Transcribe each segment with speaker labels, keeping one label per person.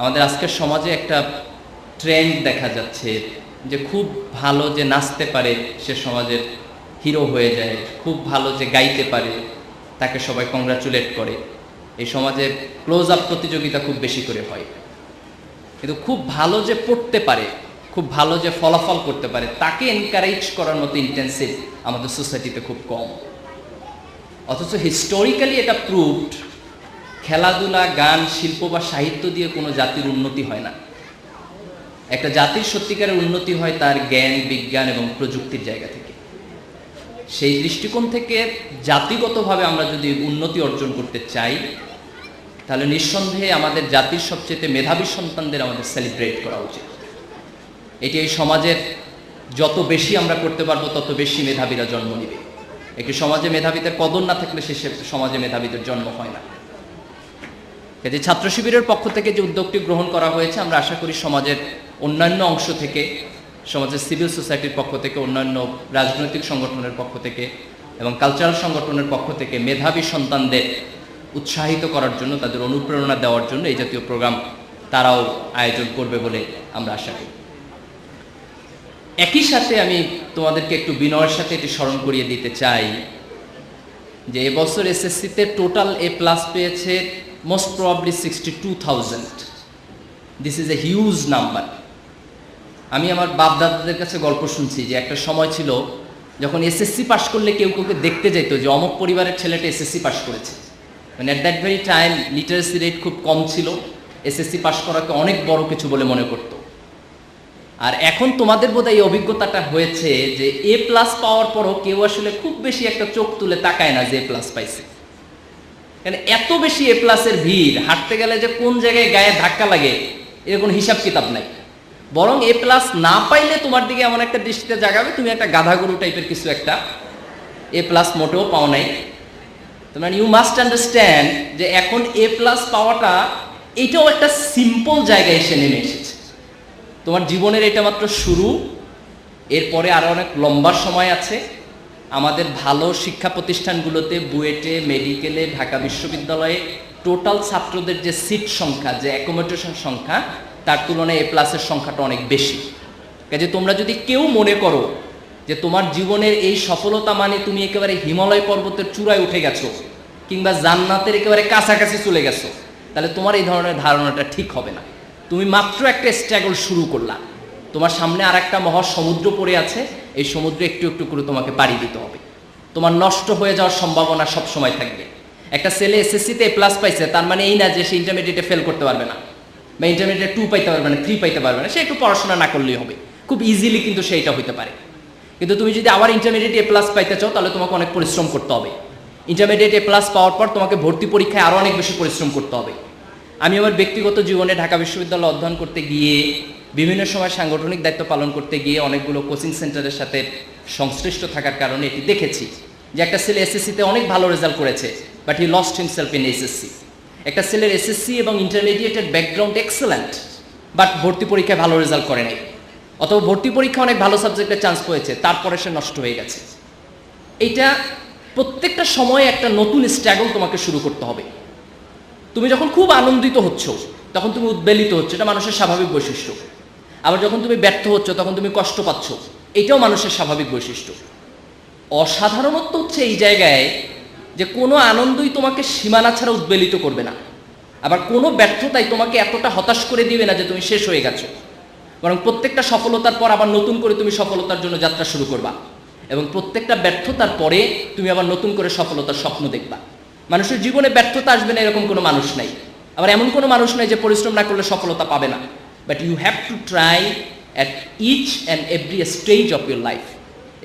Speaker 1: আমাদের আজকের সমাজে একটা ট্রেন্ড দেখা যাচ্ছে যে খুব ভালো যে নাচতে পারে সে সমাজের হিরো হয়ে যায়, খুব ভালো যে গাইতে পারে তাকে সবাই কংগ্রাচুলেট করে। এই সমাজে ক্লোজ আপ প্রতিযোগিতা খুব বেশি করে হয়, কিন্তু খুব ভালো যে পড়তে পারে, খুব ভালো যে ফলাফল করতে পারে তাকে এনকারেজ করার মতো ইন্টেন্সিভ আমাদের সোসাইটিতে খুব কম। অথচ হিস্টোরিক্যালি এটা প্রুভড, খেলাধুলা, গান, শিল্প বা সাহিত্য দিয়ে কোনো জাতির উন্নতি হয় না। একটা জাতির সত্যিকারের উন্নতি হয় তার জ্ঞান, বিজ্ঞান এবং প্রযুক্তির জায়গা থেকে। সেই দৃষ্টিকোণ থেকে জাতিগতভাবে আমরা যদি উন্নতি অর্জন করতে চাই, তাহলে নিঃসন্দেহে আমাদের জাতির সবচেয়ে মেধাবী সন্তানদের আমাদের সেলিব্রেট করা উচিত। এটি এই সমাজের যত বেশি আমরা করতে পারবো তত বেশি মেধাবীরা জন্ম নেবে। একটি সমাজে মেধাবীদের কদর না থাকলে সে সমাজে মেধাবীদের জন্ম হয় না। কাজে ছাত্র শিবিরের পক্ষ থেকে যে উদ্যোগটি গ্রহণ করা হয়েছে, আমরা আশা করি সমাজের অন্যান্য অংশ থেকে, সমাজের সিভিল সোসাইটির পক্ষ থেকে, অন্যান্য রাজনৈতিক সংগঠনের পক্ষ থেকে এবং কালচারাল সংগঠনের পক্ষ থেকে মেধাবী সন্তানদের উৎসাহিত করার জন্য, তাদের অনুপ্রেরণা দেওয়ার জন্য এই জাতীয় প্রোগ্রাম তারাও আয়োজন করবে বলে আমরা আশা করি। একই সাথে আমি তোমাদেরকে একটু বিনয়ের সাথে এটি স্মরণ করিয়ে দিতে চাই যে এবছর এসএসসিতে টোটাল A+ পেয়েছে most probably 62,000। This is a huge number. আমি আমার বাপ দাদাদের কাছে গল্প শুনছি যে একটা সময় ছিল যখন এসএসসি পাশ করলে কেউ কাউকে দেখতে যেত যে অমুক পরিবারের ছেলেটা এসএসসি পাশ করেছে। মানে at that very time literacy rate খুব কম ছিল, এসএসসি পাশ করাকে অনেক বড় কিছু বলে মনে করতো। আর এখন তোমাদের বোধহয় এই অভিজ্ঞতাটা হয়েছে যে A+ পাওয়ার পরও কেউ আসলে খুব বেশি একটা চোখ তুলে তাকায় না যে A+ পাইছে। কারণ এত বেশি A+ এর ভিড়, হাঁটতে গেলে যে কোন জায়গায় গায়ে ধাক্কা লাগে এর কোনো হিসাব কিতাব নাই। বরং A+ না পাইলে তোমার দিকে এমন একটা দৃষ্টিতে জাগাবে, তুমি একটা গাধা গরু টাইপের কিছু একটা, A+ মোটেও পাও নাই। তোমার ইউ মাস্ট আন্ডারস্ট্যান্ড যে এখন A+ পাওয়াটা এটাও একটা সিম্পল জায়গায় এসে নেমে এসেছে। তোমার জীবনের এটা মাত্র শুরু, এরপরে আরও অনেক লম্বা সময় আছে। আমাদের ভালো শিক্ষা প্রতিষ্ঠানগুলোতে, বুয়েটে, মেডিকেলে, ঢাকা বিশ্ববিদ্যালয়ে টোটাল ছাত্রদের যে সিট সংখ্যা, যে অ্যাকোমোডেশন সংখ্যা, তার তুলনায় A+ এর সংখ্যাটা অনেক বেশি। কাজে তোমরা যদি কেউ মনে করো যে তোমার জীবনের এই সফলতা মানে তুমি একেবারে হিমালয় পর্বতের চূড়ায় উঠে গেছো কিংবা জান্নাতের একেবারে কাছাকাছি চলে গেছো, তাহলে তোমার এই ধরনের ধারণাটা ঠিক হবে না। তুমি মাত্র একটা স্ট্রাগল শুরু করলা, তোমার সামনে আর একটা মহা সমুদ্র পড়ে আছে। এই সমুদ্রে একটু একটু করে তোমাকে পাড়ি দিতে হবে। তোমার নষ্ট হয়ে যাওয়ার সম্ভাবনা সব সময় থাকবে। একটা ছেলে এসএসসিতে A+ পাইছে, তার মানে এই না যে সে ইন্টারমিডিয়েটে ফেল করতে পারবে না, বা ইন্টারমিডিয়েটে 2 পাইতে পারবে না, 3 পাইতে পারবে না। সে একটু পড়াশোনা না করলেই হবে, খুব ইজিলি কিন্তু সেইটা হইতে পারে। কিন্তু তুমি যদি আবার ইন্টারমিডিয়েটে A+ পাইতে চাও, তাহলে তোমাকে অনেক পরিশ্রম করতে হবে। ইন্টারমিডিয়েট A+ পাওয়ার পর তোমাকে ভর্তি পরীক্ষায় আরও অনেক বেশি পরিশ্রম করতে হবে। আমি আমার ব্যক্তিগত জীবনে ঢাকা বিশ্ববিদ্যালয়ে অধ্যয়ন করতে গিয়ে, বিভিন্ন সময় সাংগঠনিক দায়িত্ব পালন করতে গিয়ে, অনেকগুলো কোচিং সেন্টারের সাথে সংশ্লিষ্ট থাকার কারণে এটি দেখেছি যে একটা ছেলে এসএসসিতে অনেক ভালো রেজাল্ট করেছে, but he lost himself in SSC. একটা ছেলের এসএসসি এবং ইন্টারমিডিয়েটের ব্যাকগ্রাউন্ড এক্সেলেন্ট, বাট ভর্তি পরীক্ষায় ভালো রেজাল্ট করে নাই, অথবা ভর্তি পরীক্ষা অনেক ভালো সাবজেক্টে চান্স পেয়েছে, তারপরে সে নষ্ট হয়ে গেছে। এইটা প্রত্যেকটা সময়ে একটা নতুন স্ট্রাগল তোমাকে শুরু করতে হবে। তুমি যখন খুব আনন্দিত হচ্ছ তখন তুমি উদ্বেলিত হচ্ছ, এটা মানুষের স্বাভাবিক বৈশিষ্ট্য। আবার যখন তুমি ব্যর্থ হচ্ছ তখন তুমি কষ্ট পাচ্ছ, এটাও মানুষের স্বাভাবিক বৈশিষ্ট্য। অসাধারণত্ব হচ্ছে এই জায়গায় যে কোনো আনন্দই তোমাকে সীমানা ছাড়া উদ্বেলিত করবে না, আবার কোনো ব্যর্থতাই তোমাকে এতটা হতাশ করে দিবে না যে তুমি শেষ হয়ে গেছো। বরং প্রত্যেকটা সফলতার পর আবার নতুন করে তুমি সফলতার জন্য যাত্রা শুরু করবা, এবং প্রত্যেকটা ব্যর্থতার পরে তুমি আবার নতুন করে সফলতার স্বপ্ন দেখবা। মানুষের জীবনে ব্যর্থতা আসবে না এরকম কোনো মানুষ নাই, আবার এমন কোনো মানুষ নাই যে পরিশ্রম না করলে সফলতা পাবে না। But you have to try at each and every stage of your life.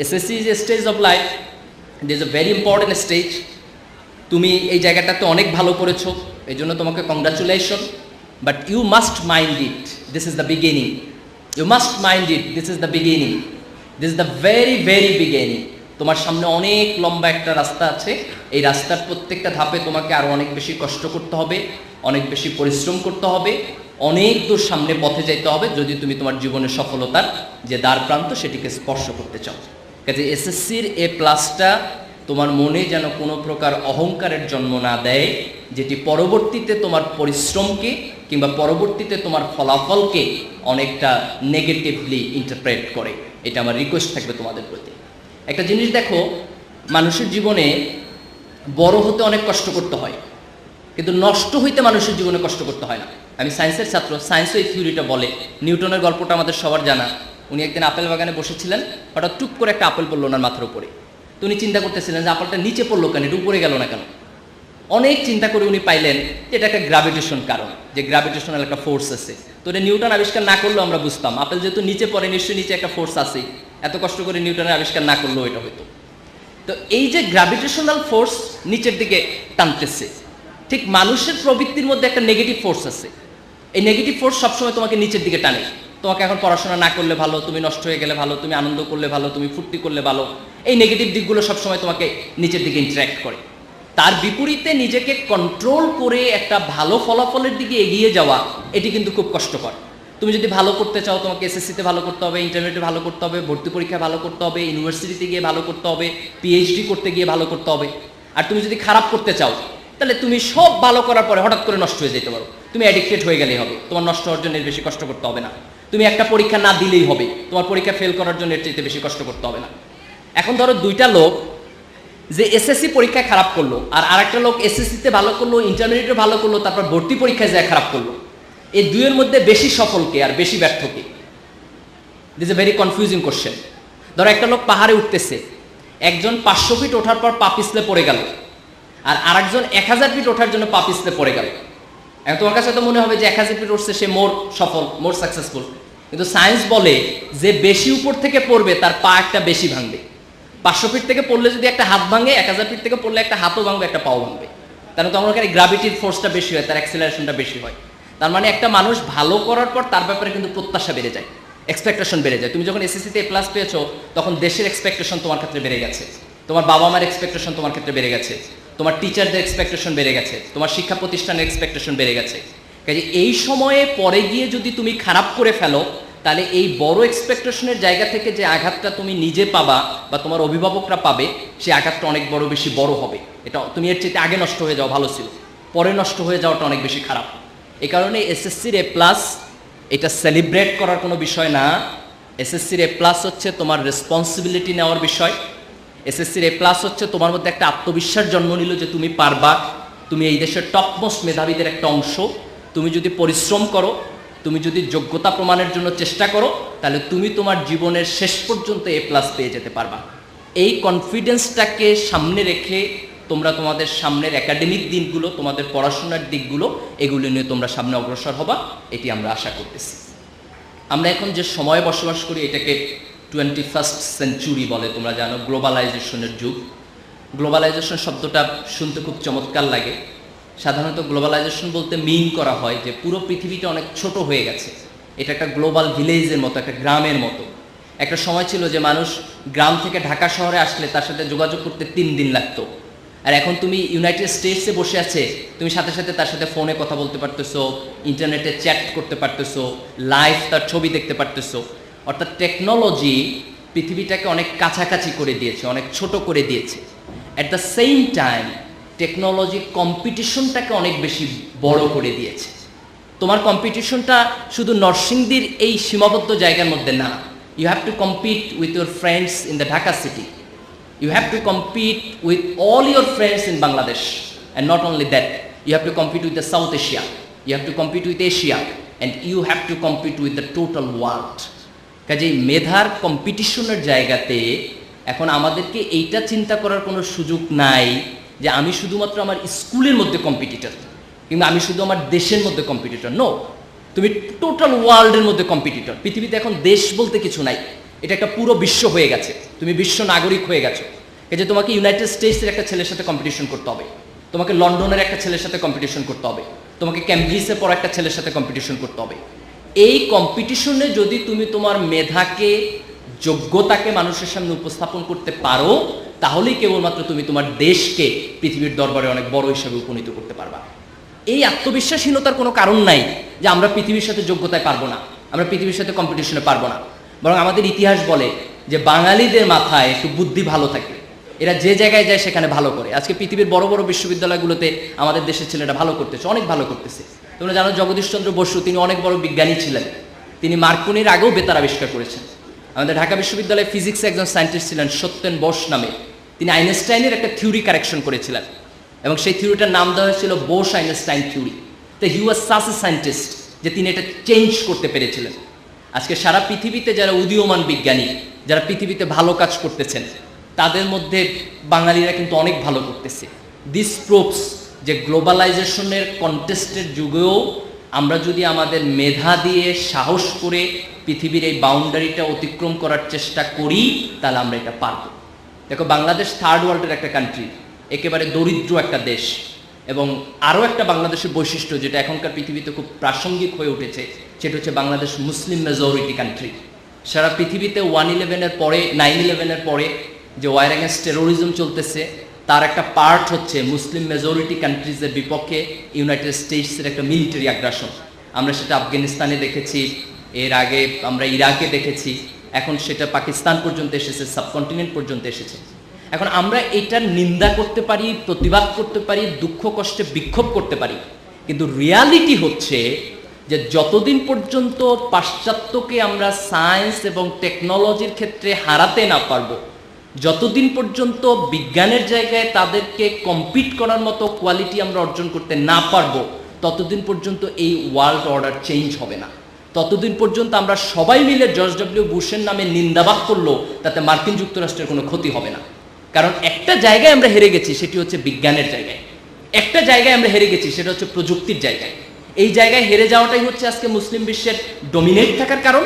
Speaker 1: SSC is a stage of life, it is a very important stage. তুমি এই জায়গাটাতে অনেক ভালো করেছো, এই জন্য তোমাকে congratulation. But you must mind it, this is the beginning. You must mind it, this is the beginning, this is the very very beginning. তোমার সামনে অনেক লম্বা একটা রাস্তা আছে। এই রাস্তার প্রত্যেকটা ধাপে তোমাকে আরও অনেক বেশি কষ্ট করতে হবে, অনেক বেশি পরিশ্রম করতে হবে, অনেক দূর সামনে পথে যেতে হবে যদি তুমি তোমার জীবনের সফলতার যে দ্বার প্রান্ত সেটিকে স্পর্শ করতে চাও। কাজে এসএসসির A+টা তোমার মনে যেন কোনো প্রকার অহংকারের জন্ম না দেয়, যেটি পরবর্তীতে তোমার পরিশ্রমকে কিংবা পরবর্তীতে তোমার ফলাফলকে অনেকটা নেগেটিভলি ইন্টারপ্রেট করে। এটা আমার রিকোয়েস্ট থাকবে তোমাদের প্রতি। একটা জিনিস দেখো, মানুষের জীবনে বড় হতে অনেক কষ্ট করতে হয়, কিন্তু নষ্ট হইতে মানুষের জীবনে কষ্ট করতে হয় না। আমি সায়েন্সের ছাত্র, সায়েন্সও এই থিওরিটা বলে। নিউটনের গল্পটা আমাদের সবার জানা। উনি একদিন আপেল বাগানে বসেছিলেন, হঠাৎ টুক করে একটা আপেল পড়লো ওনার মাথার উপরে। তো উনি চিন্তা করতেছিলেন যে আপেলটা নিচে পড়লো কেন, এটা উপরে গেল না কেন। অনেক চিন্তা করে উনি পাইলেন যে এটা একটা গ্র্যাভিটেশন কারণ, যে গ্র্যাভিটেশনাল একটা ফোর্স আছে। তো এটা নিউটন আবিষ্কার না করলেও আমরা বুঝতাম, আপেল যেহেতু নিচে পড়ে নিশ্চয়ই নিচে একটা ফোর্স আছে, এত কষ্ট করে নিউটনের আবিষ্কার না করলেও এটা হতো। তো এই যে গ্র্যাভিটেশনাল ফোর্স নিচের দিকে টানতেছে, ঠিক মানুষের প্রবৃত্তির মধ্যে একটা নেগেটিভ ফোর্স আছে। এই নেগেটিভ ফোর্স সবসময় তোমাকে নিচের দিকে টানে। তোমাকে এখন পড়াশোনা না করলে ভালো, তুমি নষ্ট হয়ে গেলে ভালো, তুমি আনন্দ করলে ভালো, তুমি ফুর্তি করলে ভালো, এই নেগেটিভ দিকগুলো সবসময় তোমাকে নিচের দিকে ইন্টারাক্ট করে। তার বিপরীতে নিজেকে কন্ট্রোল করে একটা ভালো ফলাফলের দিকে এগিয়ে যাওয়া, এটি কিন্তু খুব কষ্টকর। তুমি যদি ভালো করতে চাও, তোমাকে এসএসসিতে ভালো করতে হবে, ইন্টারমিডিয়েটে ভালো করতে হবে, ভর্তি পরীক্ষায় ভালো করতে হবে, ইউনিভার্সিটিতে গিয়ে ভালো করতে হবে, পিএইচডি করতে গিয়ে ভালো করতে হবে। আর তুমি যদি খারাপ করতে চাও, তাহলে তুমি সব ভালো করার পরে হঠাৎ করে নষ্ট হয়ে যেতে পারো। তুমি অ্যাডিক্টেড হয়ে গেলেই হবে, তোমার নষ্ট হওয়ার জন্য এর বেশি কষ্ট করতে হবে না। তুমি একটা পরীক্ষা না দিলেই হবে, তোমার পরীক্ষা ফেল করার জন্য এর চাইতে বেশি কষ্ট করতে হবে না। এখন ধরো দুইটা লোক যে এসএসসি পরীক্ষায় খারাপ করলো, আর আরেকটা লোক এসএসসিতে ভালো করলো, ইন্টারমিডিয়েটে ভালো করলো, তারপর ভর্তি পরীক্ষায় যায় খারাপ করলো। এই দুইয়ের মধ্যে বেশি সফলকে আর বেশি ব্যর্থকে? This a very confusing question. ধরো একটা লোক পাহাড়ে উঠতেছে, একজন 500 ফিট ওঠার পর পা পিছলে পড়ে গেল, আর আরেকজন 1000 ফিট ওঠার জন্য পা পিছলে পড়ে গেল। এখন তোমার কাছে তো মনে হবে যে 1000 ফিট উঠছে সে মোর সফল, মোর সাকসেসফুল। কিন্তু সায়েন্স বলে যে বেশি উপর থেকে পড়বে তার পা একটা বেশি ভাঙবে। 500 ফিট থেকে পড়লে যদি একটা হাত ভাঙে, 1000 ফিট থেকে পড়লে একটা হাতও ভাঙবে, একটা পাও ভাঙবে। কারণ তোমার ওখানে গ্র্যাভিটির ফোর্সটা বেশি হয়, তার অ্যাক্সিলারেশনটা বেশি হয়। তার মানে একটা মানুষ ভালো করার পর তার ব্যাপারে কিন্তু প্রত্যাশা বেড়ে যায়, এক্সপেকটেশন বেড়ে যায়। তুমি যখন এসএসসিতে এ প্লাস পেয়েছো, তখন দেশের এক্সপেকটেশন তোমার ক্ষেত্রে বেড়ে গেছে, তোমার বাবা মার এক্সপেকটেশন তোমার ক্ষেত্রে বেড়ে গেছে, তোমার টিচারদের এক্সপেকটেশন বেড়ে গেছে, তোমার শিক্ষা প্রতিষ্ঠানের এক্সপেকটেশন বেড়ে গেছে। কাজে এই সময়ে পরে গিয়ে যদি তুমি খারাপ করে ফেলো, তাহলে এই বড় এক্সপেকটেশনের জায়গা থেকে যে আঘাতটা তুমি নিজে পাবা বা তোমার অভিভাবকরা পাবে, সেই আঘাতটা অনেক বেশি বড় হবে। এটা তুমি এর চেয়ে আগে নষ্ট হয়ে যাও ভালো ছিল, পরে নষ্ট হয়ে যাওয়াটা অনেক বেশি খারাপ। এই কারণে এসএসসির এ প্লাস এটা সেলিব্রেট করার কোনো বিষয় না। এসএসসির এ প্লাস হচ্ছে তোমার রেসপন্সিবিলিটি নেওয়ার বিষয়। এসএসসির এ প্লাস হচ্ছে তোমার মধ্যে একটা আত্মবিশ্বাস জন্ম নিল যে তুমি পারবা, তুমি এই দেশের টপমোস্ট মেধাবীদের একটা অংশ। তুমি যদি পরিশ্রম করো, তুমি যদি যোগ্যতা প্রমাণের জন্য চেষ্টা করো, তাহলে তুমি তোমার জীবনের শেষ পর্যন্ত এ প্লাস পেয়ে যেতে পারবা। এই কনফিডেন্সটাকে সামনে রেখে তোমরা তোমাদের সামনের একাডেমিক দিনগুলো, তোমাদের পড়াশোনার দিকগুলো, এগুলো নিয়ে তোমরা সামনে অগ্রসর হবা, এটি আমরা আশা করতেছি। আমরা এখন যে সময়ে বসবাস করি, এটাকে 21st সেঞ্চুরি বলে, তোমরা জানো, গ্লোবালাইজেশনের যুগ। গ্লোবালাইজেশন শব্দটা শুনতে খুব চমৎকার লাগে। সাধারণত গ্লোবালাইজেশন বলতে মিন করা হয় যে পুরো পৃথিবীটা অনেক ছোট হয়ে গেছে, এটা একটা গ্লোবাল ভিলেজের মতো, একটা গ্রামের মতো। একটা সময় ছিল যে মানুষ গ্রাম থেকে ঢাকা শহরে আসলে তার সাথে যোগাযোগ করতে 3 দিন লাগতো, আর এখন তুমি ইউনাইটেড স্টেটসে বসে আছে, তুমি সাথে সাথে তার সাথে ফোনে কথা বলতে পারতেছো, ইন্টারনেটে চ্যাট করতে পারতেছো, লাইভ তার ছবি দেখতে পারতেছো। অর্থাৎ টেকনোলজি পৃথিবীটাকে অনেক কাছাকাছি করে দিয়েছে, অনেক ছোট করে দিয়েছে। At the same time technology কম্পিটিশনটাকে অনেক বেশি বড় করে দিয়েছে। তোমার কম্পিটিশনটা শুধু নরসিংদীর এই সীমাবদ্ধ জায়গার মধ্যে না। You have to compete with your friends in the Dhaka city, you have to compete with all your friends in Bangladesh, and not only that, you have to compete with the South Asia, you have to compete with Asia, and you have to compete with the total world. কাজেই মেধার কম্পিটিশনের জায়গাতে এখন আমাদেরকে এইটা চিন্তা করার কোনো সুযোগ নাই যে আমি শুধুমাত্র আমার স্কুলের মধ্যে কম্পিটিটর কিংবা আমি শুধু আমার দেশের মধ্যে কম্পিটিটর। নো, তুমি টোটাল ওয়ার্ল্ডের মধ্যে কম্পিটিটর। পৃথিবীতে এখন দেশ বলতে কিছু নাই, এটা একটা পুরো বিশ্ব হয়ে গেছে, তুমি বিশ্ব নাগরিক হয়ে গেছো। এই যে তোমাকে ইউনাইটেড স্টেটসের একটা ছেলের সাথে কম্পিটিশন করতে হবে, তোমাকে লন্ডনের একটা ছেলের সাথে কম্পিটিশন করতে হবে, তোমাকে ক্যামব্রিজে পড়া একটা ছেলের সাথে কম্পিটিশন করতে হবে। এই কম্পিটিশনে যদি তুমি তোমার মেধাকে, যোগ্যতাকে মানুষের সামনে উপস্থাপন করতে পারো, তাহলেই কেবলমাত্র তুমি তোমার দেশকে পৃথিবীর দরবারে অনেক বড় হিসেবে উপনীত করতে পারবা। এই আত্মবিশ্বাসহীনতার কোনো কারণ নাই যে আমরা পৃথিবীর সাথে যোগ্যতায় পারবো না, আমরা পৃথিবীর সাথে কম্পিটিশনে পারবো না। বরং আমাদের ইতিহাস বলে যে বাঙালিদের মাথায় একটু বুদ্ধি ভালো থাকে, এরা যে জায়গায় যায় সেখানে ভালো করে। আজকে পৃথিবীর বড় বড় বিশ্ববিদ্যালয়গুলোতে আমাদের দেশের ছেলেরা ভালো করতেছে, অনেক ভালো করতেছে। তোমরা জানো জগদীশচন্দ্র বসু, তিনি অনেক বড় বিজ্ঞানী ছিলেন, তিনি মার্কনির আগেও বেতার আবিষ্কার করেছেন। আমাদের ঢাকা বিশ্ববিদ্যালয়ে ফিজিক্সে একজন সায়েন্টিস্ট ছিলেন সত্যেন বোস নামে, তিনি আইনস্টাইনের একটা থিওরি কারেকশন করেছিলেন এবং সেই থিওরিটার নাম দেওয়া হয়েছিল বোস আইনস্টাইন থিওরি। তো হি ওয়াজ সাচ এ সায়েন্টিস্ট যে তিনি এটা চেঞ্জ করতে পেরেছিলেন। আজকে সারা পৃথিবীতে যারা উদীয়মান বিজ্ঞানী, যারা পৃথিবীতে ভালো কাজ করতেছেন, তাদের মধ্যে বাঙালিরা কিন্তু অনেক ভালো করতেছে। দিস প্রুভস যে গ্লোবালাইজেশনের কন্টেস্টের যুগেও আমরা যদি আমাদের মেধা দিয়ে সাহস করে পৃথিবীর এই বাউন্ডারিটা অতিক্রম করার চেষ্টা করি, তাহলে আমরা এটা পারব। দেখো, বাংলাদেশ থার্ড ওয়ার্ল্ডের একটা কান্ট্রি, একেবারে দরিদ্র একটা দেশ, এবং আরও একটা বাংলাদেশের বৈশিষ্ট্য যেটা এখনকার পৃথিবীতে খুব প্রাসঙ্গিক হয়ে উঠেছে, সেটা হচ্ছে বাংলাদেশ মুসলিম মেজরিটি কান্ট্রি। সারা পৃথিবীতে 9/11-এর পরে 9/11-এর পরে যে ওয়ার এগেন্স্ট টেরোরিজম চলতেছে, তার একটা পার্ট হচ্ছে মুসলিম মেজরিটি কান্ট্রিজের বিপক্ষে ইউনাইটেড স্টেটসের একটা মিলিটারি আগ্রাসন। আমরা সেটা আফগানিস্তানে দেখেছি, এর আগে আমরা ইরাকে দেখেছি, এখন সেটা পাকিস্তান পর্যন্ত এসেছে, সাবকন্টিনেন্ট পর্যন্ত এসেছে। এখন আমরা এটার নিন্দা করতে পারি, প্রতিবাদ করতে পারি, দুঃখ কষ্টে বিক্ষোভ করতে পারি, কিন্তু রিয়ালিটি হচ্ছে যে যতদিন পর্যন্ত পাশ্চাত্যকে আমরা সায়েন্স এবং টেকনোলজির ক্ষেত্রে হারাতে না পারবো, যতদিন পর্যন্ত বিজ্ঞানের জায়গায় তাদেরকে কম্পিট করার মতো কোয়ালিটি আমরা অর্জন করতে না পারবো, ততদিন পর্যন্ত এই ওয়ার্ল্ড অর্ডার চেঞ্জ হবে না। ততদিন পর্যন্ত আমরা সবাই মিলে জর্জ ডব্লিউ বুশের নামে নিন্দাবাদ করলো, তাতে মার্কিন যুক্তরাষ্ট্রের কোনো ক্ষতি হবে না। কারণ একটা জায়গায় আমরা হেরে গেছি, সেটি হচ্ছে বিজ্ঞানের জায়গায়। একটা জায়গায় আমরা হেরে গেছি, সেটা হচ্ছে প্রযুক্তির জায়গায়। এই জায়গায় হেরে যাওয়াটাই হচ্ছে আজকে মুসলিম বিশ্বের ডমিনেট থাকার কারণ।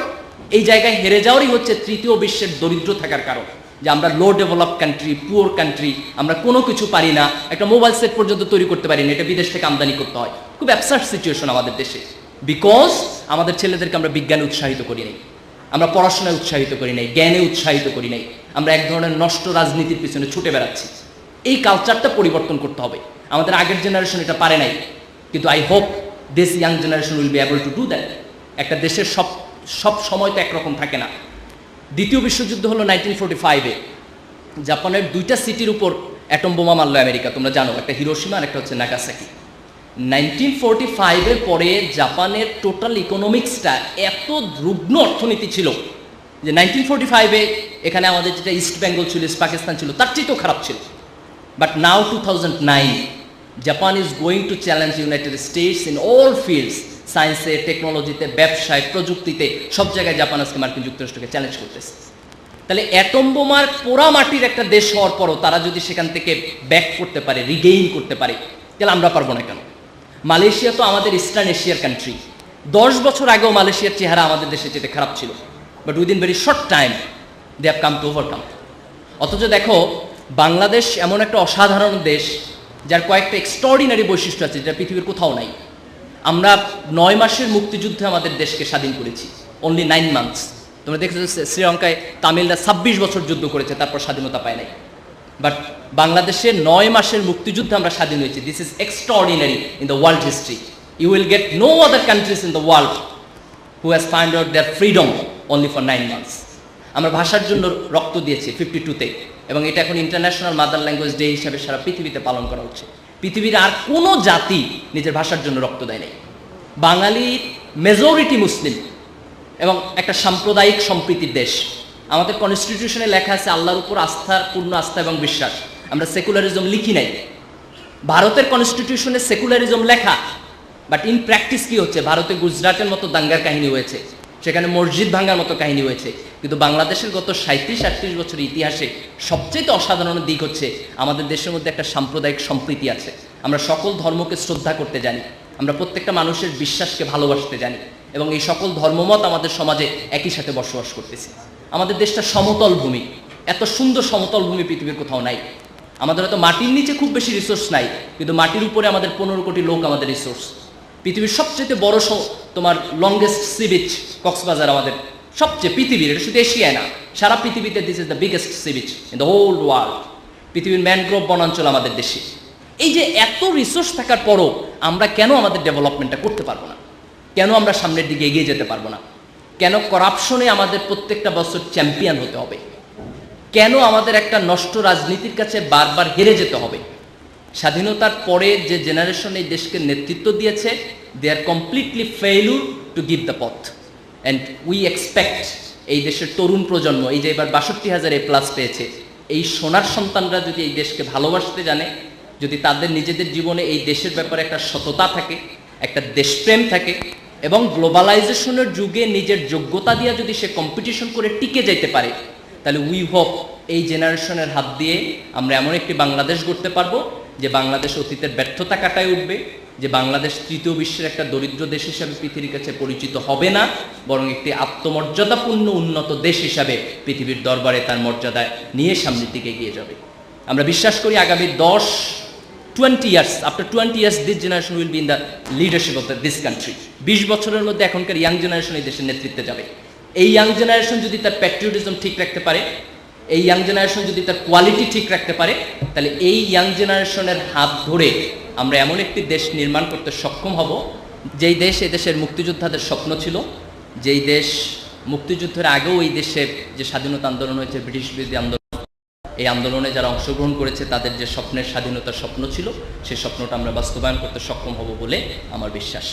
Speaker 1: এই জায়গায় হেরে যাওয়ারই হচ্ছে তৃতীয় বিশ্বের দরিদ্র থাকার কারণ, যে আমরা লো ডেভেলপ কান্ট্রি, পুয়ার কান্ট্রি, আমরা কোনো কিছু পারি না, একটা মোবাইল সেট পর্যন্ত তৈরি করতে পারি না, এটা বিদেশ থেকে আমদানি করতে হয়। খুব অ্যাবসার্ড সিচুয়েশন আমাদের দেশে, বিকজ আমাদের ছেলেদেরকে আমরা বিজ্ঞানে উৎসাহিত করি নাই, আমরা পড়াশোনায় উৎসাহিত করি নাই, জ্ঞানে উৎসাহিত করি নাই, আমরা এক ধরনের নষ্ট রাজনীতির পিছনে ছুটে বেড়াচ্ছি। এই কালচারটা পরিবর্তন করতে হবে। আমাদের আগের জেনারেশন এটা পারে নাই, কিন্তু I hope this young generation will be able to do that. একটা দেশের সব সময় তো একরকম থাকে না। দ্বিতীয় বিশ্বযুদ্ধ হলো 1945-এ, জাপানের 2টা সিটির উপর অ্যাটম বোমা মারল আমেরিকা, তোমরা জানো, একটা হিরোশিমা আর একটা হচ্ছে নাগাসাকি। 1945-এর পরে জাপানের টোটাল ইকোনমিক্সটা এত রুগ্ন অর্থনীতি ছিল যে 1945-এ এখানে আমাদের যেটা ইস্ট বেঙ্গল ছিল, ইস্ট পাকিস্তান ছিল, তার চেয়েও খারাপ ছিল। But now 2009 Japan is going to challenge United states in all fields, সায়েন্সে, টেকনোলজিতে, ব্যবসায়, প্রযুক্তিতে, সব জায়গায় জাপান আজকে মার্কিন যুক্তরাষ্ট্রকে চ্যালেঞ্জ করতেছে। তাহলে অ্যাটম বোমার পোড়া মাটির একটা দেশ হওয়ার পরও তারা যদি সেখান থেকে ব্যাক করতে পারে, রিগেইন করতে পারে, তাহলে আমরা পারবো না কেন? মালয়েশিয়া তো আমাদের ইস্টার্ন এশিয়ার কান্ট্রি। 10 বছর আগেও মালয়েশিয়ার চেহারা আমাদের দেশে যেতে খারাপ ছিল, but within very short time they have come to overcome. অথচ দেখো, বাংলাদেশ এমন একটা অসাধারণ দেশ যার কয়েকটা এক্সট্রাঅর্ডিনারি বৈশিষ্ট্য আছে যেটা পৃথিবীর কোথাও নাই। আমরা 9 মাসের মুক্তিযুদ্ধে আমাদের দেশকে স্বাধীন করেছি, অনলি 9 মান্থস। তোমরা দেখেছো শ্রীলঙ্কায় তামিলরা 26 বছর যুদ্ধ করেছে, তারপর স্বাধীনতা পায় নাই। বাট বাংলাদেশের 9 মাসের মুক্তিযুদ্ধে আমরা স্বাধীন হয়েছি। This is extraordinary in the world history. You will get no other countries in the world who has find out their freedom only for 9 months. আমরা ভাষার জন্য রক্ত দিয়েছি 52-তে, এবং এটা এখন ইন্টারন্যাশনাল মাদার ল্যাঙ্গুয়েজ ডে হিসাবে সারা পৃথিবীতে পালন করা হচ্ছে। পৃথিবীর আর কোনো জাতি নিজের ভাষার জন্য রক্ত দেয় নাই। বাঙালি মেজরিটি মুসলিম এবং একটা সাম্প্রদায়িক সম্প্রীতির দেশ। আমাদের কনস্টিটিউশনে লেখা আছে আল্লাহর উপর আস্থার, পূর্ণ আস্থা এবং বিশ্বাস। আমরা সেকুলারিজম লিখি নাই। ভারতের কনস্টিটিউশনে সেকুলারিজম লেখা, বাট ইন প্র্যাকটিস কি হচ্ছে? ভারতে গুজরাটের মতো দাঙ্গার কাহিনী হয়েছে, সেখানে মসজিদ ভাঙার মতো কাহিনী হয়েছে। কিন্তু বাংলাদেশের গত 37-38 বছরের ইতিহাসে সবচেয়ে অসাধারণ দিক হচ্ছে আমাদের দেশের মধ্যে একটা সাম্প্রদায়িক সম্প্রীতি আছে। আমরা সকল ধর্মকে শ্রদ্ধা করতে জানি, আমরা প্রত্যেকটা মানুষের বিশ্বাসকে ভালোবাসতে জানি, এবং এই সকল ধর্মমত আমাদের সমাজে একই সাথে বসবাস করতেছি। আমাদের দেশটা সমতল ভূমি, এত সুন্দর সমতল ভূমি পৃথিবীর কোথাও নাই। আমাদের হয়তো মাটির নিচে খুব বেশি রিসোর্স নাই, কিন্তু মাটির উপরে আমাদের 15 কোটি লোক আমাদের রিসোর্স। পৃথিবীর সবচেয়ে বড় তোমার লংগেস্ট সি বিচ কক্সবাজার আমাদের সবচেয়ে, পৃথিবীর, এটা শুধু এশিয়ায় না, সারা পৃথিবীতে this is the biggest sea beach in the whole world. পৃথিবীর ম্যানগ্রোভ বনাঞ্চল আমাদের দেশে। এই যে এত রিসোর্স থাকার পরও আমরা কেন আমাদের ডেভেলপমেন্টটা করতে পারবো না? কেন আমরা সামনের দিকে এগিয়ে যেতে পারবো না? কেন করাপশনে আমাদের প্রত্যেকটা বছর চ্যাম্পিয়ন হতে হবে? কেন আমাদের একটা নষ্ট রাজনীতির কাছে বারবার হেরে যেতে হবে? স্বাধীনতার পরে যে জেনারেশন এই দেশকে নেতৃত্ব দিয়েছে, they are completely failure to give the পথ, অ্যান্ড উই এক্সপেক্ট এই দেশের তরুণ প্রজন্ম, এই যে এবার 62,000 A+ পেয়েছে, এই সোনার সন্তানরা যদি এই দেশকে ভালোবাসতে জানে, যদি তাদের নিজেদের জীবনে এই দেশের ব্যাপারে একটা সততা থাকে, একটা দেশপ্রেম থাকে, এবং গ্লোবালাইজেশনের যুগে নিজের যোগ্যতা দিয়ে যদি সে কম্পিটিশন করে টিকে যেতে পারে, তাহলে উই হোপ এই জেনারেশনের হাত দিয়ে আমরা এমন একটি বাংলাদেশ গড়তে পারবো যে বাংলাদেশ অতীতের ব্যর্থতা কাটায় উঠবে, যে বাংলাদেশ তৃতীয় বিশ্বের একটা দরিদ্র দেশ হিসাবে পৃথিবীর কাছে পরিচিত হবে না, বরং একটি আত্মমর্যাদাপূর্ণ উন্নত দেশ হিসাবে পৃথিবীর দরবারে তার মর্যাদায় নিয়ে সামনের দিকে এগিয়ে যাবে। আমরা বিশ্বাস করি আগামী 20 years, after 20 years, this generation will be in the leadership of this country. 20 বছরের মধ্যে এখনকার ইয়াং জেনারেশন এই দেশের নেতৃত্বে যাবে। এই ইয়াং জেনারেশন যদি তার প্যাট্রিয়টিজম ঠিক রাখতে পারে, এই ইয়াং জেনারেশন যদি তার কোয়ালিটি ঠিক রাখতে পারে, তাহলে এই ইয়াং জেনারেশনের হাত ধরে আমরা এমন একটি দেশ নির্মাণ করতে সক্ষম হব, যেই দেশ এই দেশের মুক্তিযোদ্ধাদের স্বপ্ন ছিল, যেই দেশ মুক্তিযুদ্ধের আগেও এই দেশে যে স্বাধীনতা আন্দোলন হয়েছে, ব্রিটিশ বিরোধী আন্দোলন, এই আন্দোলনে যারা অংশগ্রহণ করেছে তাদের যে স্বপ্নের স্বাধীনতার স্বপ্ন ছিল, সেই স্বপ্নটা আমরা বাস্তবায়ন করতে সক্ষম হব বলে আমার বিশ্বাস।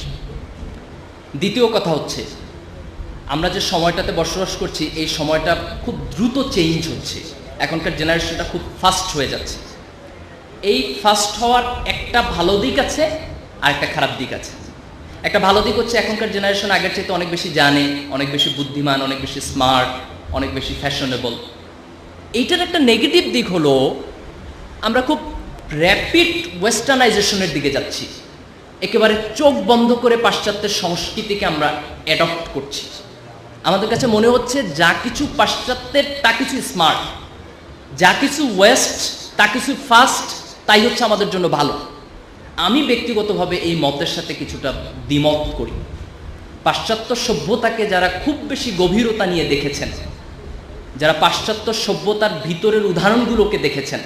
Speaker 1: দ্বিতীয় কথা হচ্ছে, আমরা যে সময়টাতে বসবাস করছি, এই সময়টা খুব দ্রুত চেঞ্জ হচ্ছে। এখনকার জেনারেশনটা খুব ফাস্ট হয়ে যাচ্ছে। এই ফাস্ট হওয়ার একটা ভালো দিক আছে আর একটা খারাপ দিক আছে। একটা ভালো দিক হচ্ছে এখনকার জেনারেশন আগের চাইতে অনেক বেশি জানে, অনেক বেশি বুদ্ধিমান, অনেক বেশি স্মার্ট, অনেক বেশি ফ্যাশনেবল। এইটার একটা নেগেটিভ দিক হলো আমরা খুব র্যাপিড ওয়েস্টার্নাইজেশনের দিকে যাচ্ছি। একেবারে চোখ বন্ধ করে পাশ্চাত্যের সংস্কৃতিকে আমরা অ্যাডপ্ট করছি। আমাদের কাছে মনে হচ্ছে যা কিছু পাশ্চাত্যের তা কিছু স্মার্ট, যা কিছু ওয়েস্ট তা কিছু ফাস্ট, তাই হচ্ছে আমাদের জন্য ভালো। আমি ব্যক্তিগতভাবে এই মতের সাথে কিছুটা দ্বিমত করি। পাশ্চাত্য সভ্যতাকে যারা খুব বেশি গভীরতা নিয়ে দেখেছেন, যারা পাশ্চাত্য সভ্যতার ভিতরের উদাহরণগুলোকে দেখেছেন,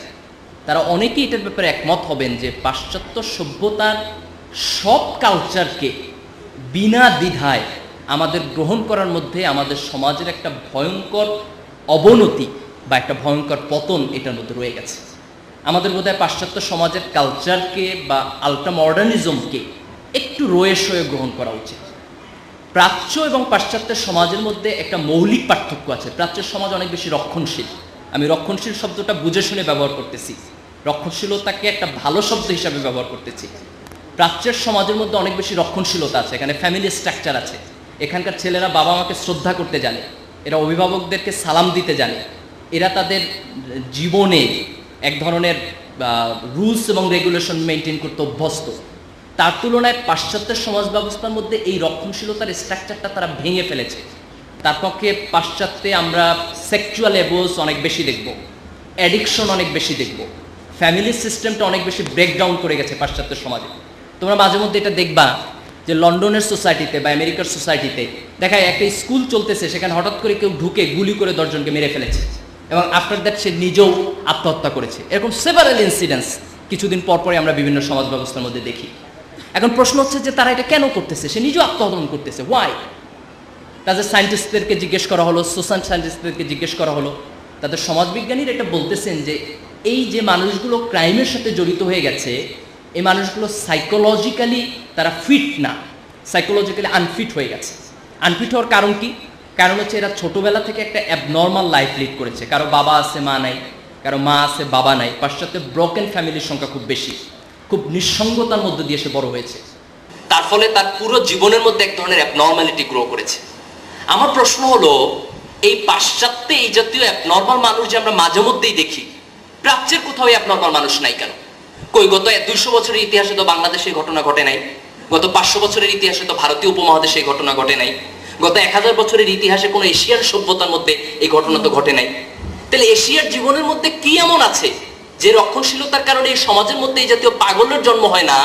Speaker 1: তারা অনেকেই এটার ব্যাপারে একমত হবেন যে পাশ্চাত্য সভ্যতার সব কালচারকে বিনা দ্বিধায় আমাদের গ্রহণ করার মধ্যে আমাদের সমাজের একটা ভয়ঙ্কর অবনতি বা একটা ভয়ঙ্কর পতন এটার মধ্যে রয়ে গেছে। আমাদের বোধহয় পাশ্চাত্য সমাজের কালচারকে বা আল্ট্রা মডার্নিজমকে একটু রয়ে সয়ে গ্রহণ করা উচিত। প্রাচ্য এবং পাশ্চাত্যের সমাজের মধ্যে একটা মৌলিক পার্থক্য আছে। প্রাচ্যের সমাজ অনেক বেশি রক্ষণশীল। আমি রক্ষণশীল শব্দটা বুঝে শুনে ব্যবহার করতেছি, রক্ষণশীলতাকে একটা ভালো শব্দ হিসাবে ব্যবহার করতেছি। প্রাচ্যের সমাজের মধ্যে অনেক বেশি রক্ষণশীলতা আছে, এখানে ফ্যামিলি স্ট্রাকচার আছে। এখানকার ছেলেরা বাবা মাকে শ্রদ্ধা করতে জানে, এরা অভিভাবকদেরকে সালাম দিতে জানে, এরা তাদের জীবনে এক ধরনের রুলস এবং রেগুলেশন মেনটেন করতে অভ্যস্ত। তার তুলনায় পাশ্চাত্যের সমাজ ব্যবস্থার মধ্যে এই রক্ষণশীলতার স্ট্রাকচারটা তারা ভেঙে ফেলেছে। তার পক্ষে পাশ্চাত্যে আমরা সেক্সুয়াল অ্যাবিউজ অনেক বেশি দেখব, অ্যাডিকশন অনেক বেশি দেখব, ফ্যামিলি সিস্টেমটা অনেক বেশি ব্রেকডাউন করে গেছে পাশ্চাত্যের সমাজে। তোমরা মাঝে মধ্যে এটা দেখবা যে লন্ডনের সোসাইটিতে বা আমেরিকার সোসাইটিতে দেখায় একটা স্কুল চলতেছে, সেখানে হঠাৎ করে কেউ ঢুকে গুলি করে 10 জনকে মেরে ফেলেছে এবং আফটার দ্যাট সে নিজেও আত্মহত্যা করেছে। এরকম সেভারাল ইনসিডেন্টস কিছুদিন পরপরই আমরা বিভিন্ন সমাজ ব্যবস্থার মধ্যে দেখি। এখন প্রশ্ন হচ্ছে যে তারা এটা কেন করতেছে? সে নিজেও আত্মহনন করতেছে, ওয়াই? তাদের সায়েন্টিস্টদেরকে জিজ্ঞেস করা হলো, সোশ্যাল সায়েন্টিস্টদেরকে জিজ্ঞেস করা হলো, তাদের সমাজবিজ্ঞানীরা এটা বলতেছেন যে এই যে মানুষগুলো ক্রাইমের সাথে জড়িত হয়ে গেছে, এই মানুষগুলো সাইকোলজিক্যালি তারা ফিট না, সাইকোলজিক্যালি আনফিট হয়ে গেছে। আনফিট হওয়ার কারণ কি? কারণ হচ্ছে এরা ছোটোবেলা থেকে একটা অ্যাবনর্মাল লাইফ লিড করেছে। কারো বাবা আছে মা নাই, কারো মা আছে বাবা নাই। পাশ্চাত্যে ব্রোকেন ফ্যামিলির সংখ্যা খুব বেশি, খুব নিঃসঙ্গতার মধ্যে দিয়ে সে বড় হয়েছে। তার ফলে তার পুরো জীবনের মধ্যে এক ধরনের অ্যাবনর্মালিটি গ্রো করেছে। আমার প্রশ্ন হলো, এই পাশ্চাত্যে এই জাতীয় অ্যাবনর্মাল মানুষ যে আমরা মাঝে মধ্যেই দেখি, প্রাচ্যের কোথাও অ্যাবনর্মাল মানুষ নাই কেন? কই গত 200 বছরের ইতিহাসে তো বাংলাদেশে এই ঘটনা ঘটে নাই, গত 500 বছরের ইতিহাসে তো ভারতীয় উপমহাদেশে এই ঘটনা ঘটে নাই, গত 1000 বছরের ইতিহাসে কোনো এশিয়ার সভ্যতার মধ্যে এই ঘটনা তো ঘটে নাই। তাহলে এশিয়ার জীবনের মধ্যে কি এমন আছে যে রক্ষণশীলতার কারণে এই সমাজের মধ্যে এই জাতীয় পাগলের জন্ম হয় না,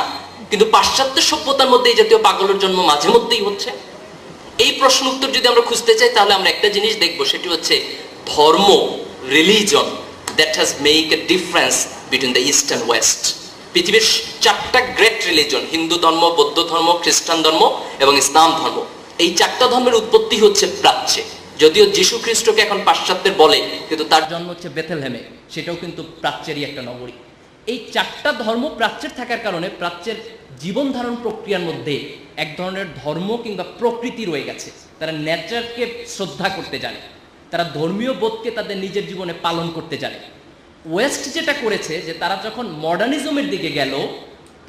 Speaker 1: কিন্তু পাশ্চাত্য সভ্যতার মধ্যে এই জাতীয় পাগলের জন্ম মাঝে মধ্যেই হচ্ছে? এই প্রশ্ন উত্তর যদি আমরা খুঁজতে চাই, তাহলে আমরা একটা জিনিস দেখবো, সেটি হচ্ছে ধর্ম, religion that has make a difference between the east and West. পৃথিবীর 4টা গ্রেট রিলিজন, হিন্দু ধর্ম, বৌদ্ধ ধর্ম, খ্রিস্টান ধর্ম এবং ইসলাম ধর্ম, এই 4টা ধর্মের উৎপত্তি হচ্ছে প্রাচ্যে। যদিও যীশু খ্রিস্টকে এখন পাশ্চাত্যের বলে, কিন্তু তার জন্ম হচ্ছে বেথেলহেমে, সেটাও কিন্তু প্রাচ্যেরই একটা নগরী। এই চারটা ধর্ম প্রাচ্যের থাকার কারণে প্রাচ্যের জীবন ধারণ প্রক্রিয়ার মধ্যে এক ধরনের ধর্ম কিংবা প্রকৃতি রয়ে গেছে। তারা নেচারকে শ্রদ্ধা করতে জানে, তারা ধর্মীয় বোধকে তাদের নিজের জীবনে পালন করতে জানে। ওয়েস্ট যেটা করেছে যে তারা যখন মডার্নিজমের দিকে গেল,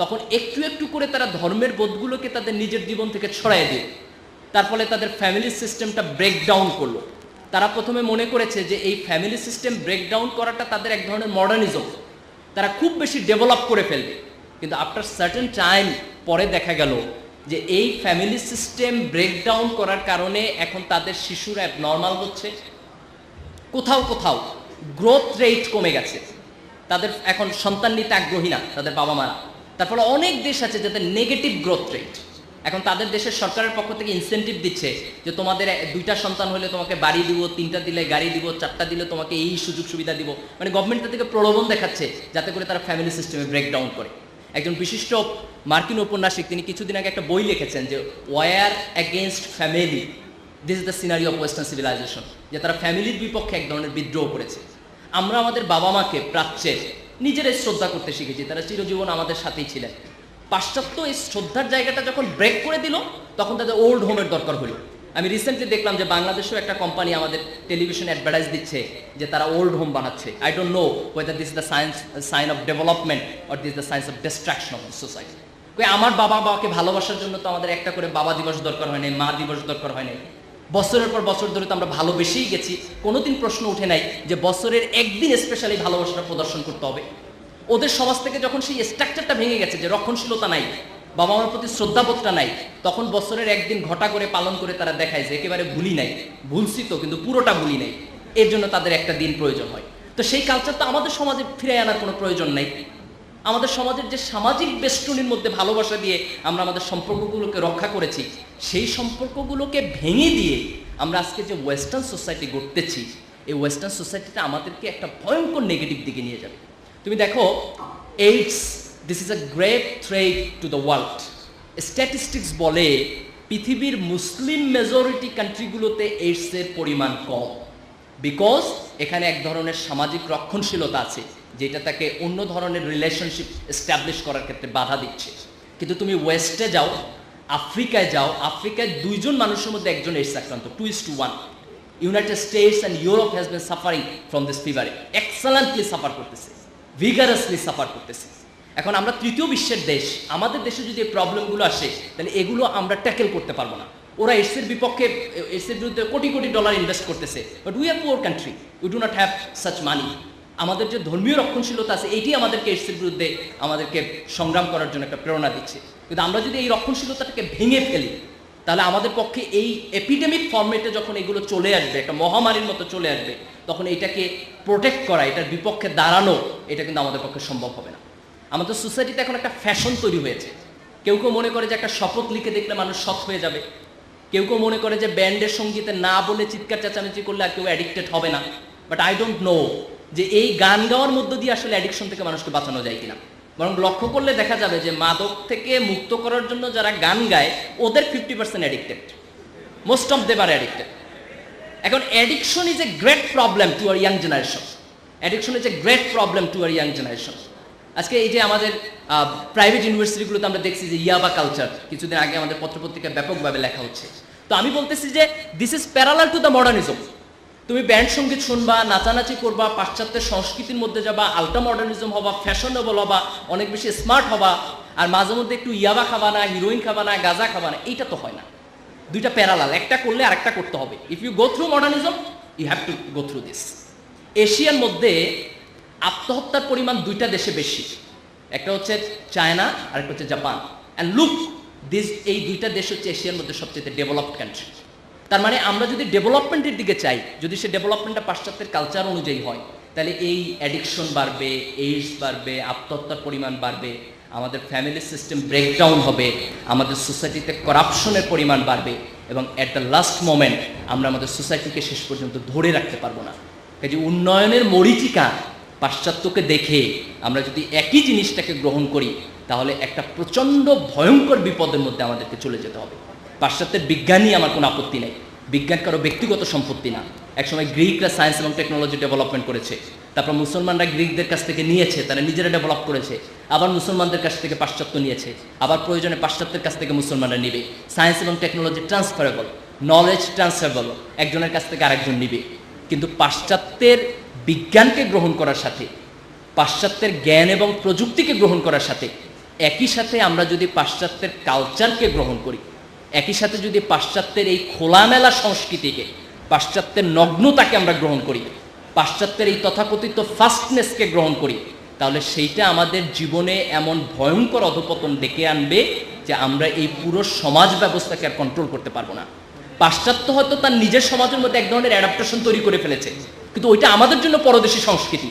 Speaker 1: তখন একটু একটু করে তারা ধর্মের বোধগুলোকে তাদের নিজের জীবন থেকে ছড়াই দিল। তার ফলে তাদের ফ্যামিলি সিস্টেমটা ব্রেকডাউন করলো। তারা প্রথমে মনে করেছে যে এই ফ্যামিলি সিস্টেম ব্রেকডাউন করাটা তাদের এক ধরনের মডার্নিজম, তারা খুব বেশি ডেভেলপ করে ফেলবে। কিন্তু আফটার সার্টেন টাইম পরে দেখা গেল যে এই ফ্যামিলি সিস্টেম ব্রেকডাউন করার কারণে এখন তাদের শিশুরা নর্মাল হচ্ছে, কোথাও কোথাও গ্রোথ রেট কমে গেছে, তাদের এখন সন্তান নিতে আগ্রহী না তাদের বাবা মারা। তার ফলে অনেক দেশ আছে যাদের নেগেটিভ গ্রোথ রেট। এখন তাদের দেশের সরকারের পক্ষ থেকে ইনসেন্টিভ দিচ্ছে যে তোমাদের 2টা সন্তান হলে তোমাকে বাড়ি দিব, 3টা দিলে গাড়ি দিব, 4টা দিলে তোমাকে এই সুযোগ সুবিধা দিব। মানে গভর্নমেন্ট থেকে প্রলোভন দেখাচ্ছে যাতে করে তারা ফ্যামিলি সিস্টেমে ব্রেকডাউন করে। একজন বিশিষ্ট মার্কিন ঔপন্যাসিক তিনি কিছুদিন আগে একটা বই লিখেছেন যে war against family, this is the scenery of western civilization, যে তারা ফ্যামিলির বিপক্ষে এক ধরনের বিদ্রোহ করেছে। আমরা আমাদের বাবা মাকে প্রাচ্যের নিজেরাই শ্রদ্ধা করতে শিখেছি, তারা চিরজীবন আমাদের সাথেই ছিলেন। পাশ্চাত্য এই শ্রদ্ধার জায়গাটা যখন ব্রেক করে দিল, তখন তাদের ওল্ড হোমের দরকার হলো। আমি রিসেন্টলি দেখলাম যে বাংলাদেশেও একটা কোম্পানি আমাদের টেলিভিশন অ্যাডভার্টাইজ দিচ্ছে যে তারা ওল্ড হোম বানাচ্ছে। I don't know whether this is the sign of development or this the science of destruction of society. আমার বাবা মাকে ভালোবাসার জন্য তো আমাদের একটা করে বাবা দিবস দরকার হয় নাই, মা দিবস দরকার হয় নাই। বছরের পর বছর ধরে তো আমরা ভালোবেসেই গেছি, কোনোদিন প্রশ্ন উঠে নাই যে বছরের একদিন স্পেশালি ভালোবাসাটা প্রদর্শন করতে হবে। ওদের সমাজ থেকে যখন সেই স্ট্রাকচারটা ভেঙে গেছে যে রক্ষণশীলতা নাই, বাবা মার প্রতি শ্রদ্ধাবোধটা নাই, তখন বছরের একদিন ঘটা করে পালন করে তারা দেখায় যে একেবারে ভুলি নাই, ভুলছি তো কিন্তু পুরোটা ভুলি নাই, এর জন্য তাদের একটা দিন প্রয়োজন হয়। তো সেই কালচার তো আমাদের সমাজে ফিরে আনার কোনো প্রয়োজন নাই। আমাদের সমাজের যে সামাজিক বেষ্টনীর মধ্যে ভালোবাসা দিয়ে আমরা আমাদের সম্পর্কগুলোকে রক্ষা করেছি, সেই সম্পর্কগুলোকে ভেঙে দিয়ে আমরা আজকে যে ওয়েস্টার্ন সোসাইটি গড়তেছি, এই ওয়েস্টার্ন সোসাইটিটা আমাদেরকে একটা ভয়ঙ্কর নেগেটিভ দিকে নিয়ে যাবে। তুমি দেখো, AIDS, this is a grave threat to the world. Statistics বলে পৃথিবীর মুসলিম মেজরিটি কান্ট্রিগুলোতে এইডসের পরিমাণ কম, বিকজ এখানে এক ধরনের সামাজিক রক্ষণশীলতা আছে যেটা তাকে অন্য ধরনের রিলেশনশিপ এস্টাবলিশ করার ক্ষেত্রে বাধা দিচ্ছে। কিন্তু তুমি ওয়েস্টে যাও, আফ্রিকায় যাও, আফ্রিকায় 2 জন মানুষের মধ্যে একজন এইডস আক্রান্ত, 2:1। United States and Europe has been suffering from this ফিভারে, এক্সেলেন্টলি সাফার করতেছে, ভিগারাসলি সাফার করতেছে। এখন আমরা তৃতীয় বিশ্বের দেশ, আমাদের দেশে যদি এই প্রবলেমগুলো আসে তাহলে এগুলো আমরা ট্যাকেল করতে পারবো না। ওরা এইডসের বিপক্ষে, এইডসের বিরুদ্ধে কোটি কোটি ডলার ইনভেস্ট করতেছে, but we are poor country, we do not have such money. আমাদের যে ধর্মীয় রক্ষণশীলতা আছে এইটি আমাদেরকে এইডসের বিরুদ্ধে আমাদেরকে সংগ্রাম করার জন্য একটা প্রেরণা দিচ্ছে। কিন্তু আমরা যদি এই রক্ষণশীলতাটাকে ভেঙে ফেলি, তাহলে আমাদের পক্ষে এই এপিডেমিক ফর্মেটে যখন এগুলো চলে আসবে, একটা মহামারীর মতো চলে আসবে, তখন এটাকে প্রোটেক্ট করা, এটার বিপক্ষে দাঁড়ানো, এটা কিন্তু আমাদের পক্ষে সম্ভব হবে না। আমাদের সোসাইটিতে এখন একটা ফ্যাশন তৈরি হয়েছে। কেউ কেউ মনে করে যে একটা শপথ লিখে দেখলে মানুষ সৎ হয়ে যাবে, কেউ কেউ মনে করে যে ব্যান্ডের সঙ্গীতে না বলে চিৎকার চেঁচামেচি করলে আর কেউ অ্যাডিক্টেড হবে না। বাট আই ডোন্ট নো যে এই গান গাওয়ার মধ্য দিয়ে আসলে অ্যাডিকশন থেকে মানুষকে বাঁচানো যায় কিনা। বরং লক্ষ্য করলে দেখা যাবে যে মাদক থেকে মুক্ত করার জন্য যারা গান গায় ওদের 50% addicted, most of them are addicted. এখন addiction is a great problem to our young generation, addiction is a great problem to our young generation. আজকে এই যে আমাদের প্রাইভেট ইউনিভার্সিটিগুলোতে আমরা দেখছি যে ইয়াবা কালচার, কিছুদিন আগে আমাদের পত্রপত্রিকায় ব্যাপকভাবে লেখা হচ্ছে। তো আমি বলতেছি যে this is parallel to the modernism. তুমি ব্যান্ড সঙ্গীত শুনবা, নাচানাচি করবা, পাশ্চাত্যের সংস্কৃতির মধ্যে যাবা, আলট্রা মডার্নিজম হবা, ফ্যাশনেবল হবা, অনেক বেশি স্মার্ট হবা, আর মাঝে মধ্যে একটু ইয়াবা খাবা না, হিরোইন খাবা না, গাঁজা খাবা না, এইটা তো হয় না। দুইটা প্যারালাল, একটা করলে আরেকটা করতে হবে। If you go through modernism, you have to go through this. এশিয়ার মধ্যে আত্মহত্যার পরিমাণ 2টা দেশে বেশি, একটা হচ্ছে চায়না আর একটা হচ্ছে জাপান। অ্যান্ড লুক দিস, এই 2টা দেশ হচ্ছে এশিয়ার মধ্যে সবচেয়ে ডেভেলপড কান্ট্রি। তার মানে আমরা যদি ডেভেলপমেন্টের দিকে চাই, যদি সে ডেভেলপমেন্টটা পাশ্চাত্যের কালচার অনুযায়ী হয়, তাহলে এই অ্যাডিকশন বাড়বে, এইডস বাড়বে, আত্মহত্যার পরিমাণ বাড়বে, আমাদের ফ্যামিলি সিস্টেম ব্রেকডাউন হবে, আমাদের সোসাইটিতে করাপশনের পরিমাণ বাড়বে, এবং অ্যাট দ্য লাস্ট মোমেন্ট আমরা আমাদের সোসাইটিকে শেষ পর্যন্ত ধরে রাখতে পারবো না। কাজে উন্নয়নের মরীচিকা পাশ্চাত্যকে দেখে আমরা যদি একই জিনিসটাকে গ্রহণ করি, তাহলে একটা প্রচণ্ড ভয়ঙ্কর বিপদের মধ্যে আমাদেরকে চলে যেতে হবে। পাশ্চাত্যের বিজ্ঞানী আমার কোনো আপত্তি নেই, বিজ্ঞান কারো ব্যক্তিগত সম্পত্তি না। একসময় গ্রিকরা সায়েন্স এবং টেকনোলজি ডেভেলপমেন্ট করেছে, তারপর মুসলমানরা গ্রিকদের কাছ থেকে নিয়েছে, তারা নিজেরা ডেভেলপ করেছে, আবার মুসলমানদের কাছ থেকে পাশ্চাত্য নিয়েছে, আবার প্রয়োজনে পাশ্চাত্যের কাছ থেকে মুসলমানরা নিবে। সায়েন্স এবং টেকনোলজি ট্রান্সফারেবল, নলেজ ট্রান্সফারেবল, একজনের কাছ থেকে আরেকজন নিবে। কিন্তু পাশ্চাত্যের বিজ্ঞানকে গ্রহণ করার সাথে, পাশ্চাত্যের জ্ঞান এবং প্রযুক্তিকে গ্রহণ করার সাথে, একই সাথে আমরা যদি পাশ্চাত্যের কালচারকে গ্রহণ করি, একই সাথে যদি পাশ্চাত্যের এই খোলামেলা সংস্কৃতিকে, পাশ্চাত্যের নগ্নতাকে আমরা গ্রহণ করি, পাশ্চাত্যের এই তথাকথিত ফাস্টনেসকে গ্রহণ করি, তাহলে সেইটা আমাদের জীবনে এমন ভয়ঙ্কর অধপতন ডেকে আনবে যে আমরা এই পুরো সমাজ ব্যবস্থাকে আর কন্ট্রোল করতে পারবো না। পাশ্চাত্য হয়তো তার নিজের সমাজের মধ্যে এক ধরনের অ্যাডাপ্টেশন তৈরি করে ফেলেছে, কিন্তু ওইটা আমাদের জন্য পরদেশী সংস্কৃতি।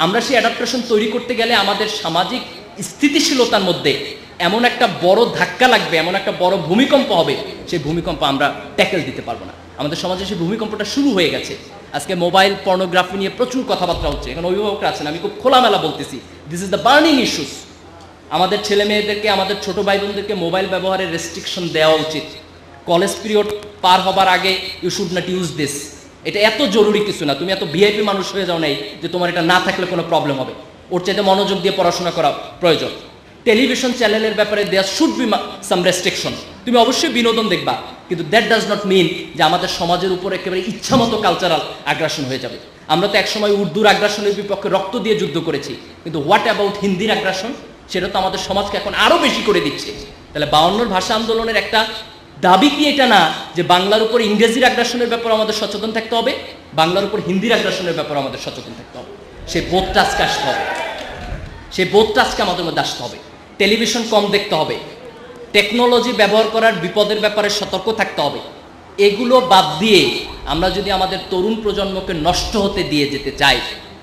Speaker 1: আমরা সেই অ্যাডাপ্টেশন তৈরি করতে গেলে আমাদের সামাজিক স্থিতিশীলতার মধ্যে এমন একটা বড় ধাক্কা লাগবে, এমন একটা বড় ভূমিকম্প হবে, সেই ভূমিকম্প আমরা ট্যাকেল দিতে পারবো না। আমাদের সমাজে সেই ভূমিকম্পটা শুরু হয়ে গেছে। আজকে মোবাইল পর্নোগ্রাফি নিয়ে প্রচুর কথাবার্তা হচ্ছে, এখন অভিভাবকরা আছেন, আমি খুব খোলামেলা বলতেছি, this is the burning issues. আমাদের ছেলে মেয়েদেরকে, আমাদের ছোট ভাই বোনদেরকে মোবাইল ব্যবহারের রেস্ট্রিকশন দেওয়া উচিত। কলেজ পিরিয়ড পার হবার আগে you should not use this. এটা এত জরুরি কিছু না, তুমি এত ভিআইপি মানুষ হয়ে যাও নাই যে তোমার এটা না থাকলে কোনো প্রবলেম হবে। ওর চাইতে মনোযোগ দিয়ে পড়াশোনা করা প্রয়োজন। টেলিভিশন চ্যানেলের ব্যাপারে there should be some restriction. তুমি অবশ্যই বিনোদন দেখবা, কিন্তু দ্যাট ডাজ নট মিন যে আমাদের সমাজের উপর একেবারে ইচ্ছামতো কালচারাল আগ্রাসন হয়ে যাবে। আমরা তো একসময় উর্দুর আগ্রাসনের বিপক্ষে রক্ত দিয়ে যুদ্ধ করেছি, কিন্তু হোয়াট অ্যাবাউট হিন্দির আগ্রাসন? সেটা তো আমাদের সমাজকে এখন আরো বেশি করে দিচ্ছে। তাহলে 52 ভাষা আন্দোলনের একটা দাবি কি এটা না যে বাংলার উপর ইংরেজির আগ্রাসনের ব্যাপারে আমাদের সচেতন থাকতে হবে, বাংলার উপর হিন্দির আগ্রাসনের ব্যাপারে আমাদের সচেতন থাকতে হবে? সেই বোধটা আজকে আসতে হবে, সেই বোধটা আজকে আমাদের মধ্যে আসতে হবে। টেলিভিশন কম দেখতে হবে, টেকনোলজি ব্যবহার করার বিপদের ব্যাপারে সতর্ক থাকতে হবে। এগুলো বাদ দিয়ে আমরা যদি আমাদের তরুণ প্রজন্মকে নষ্ট হতে দিয়ে যেতে চাই,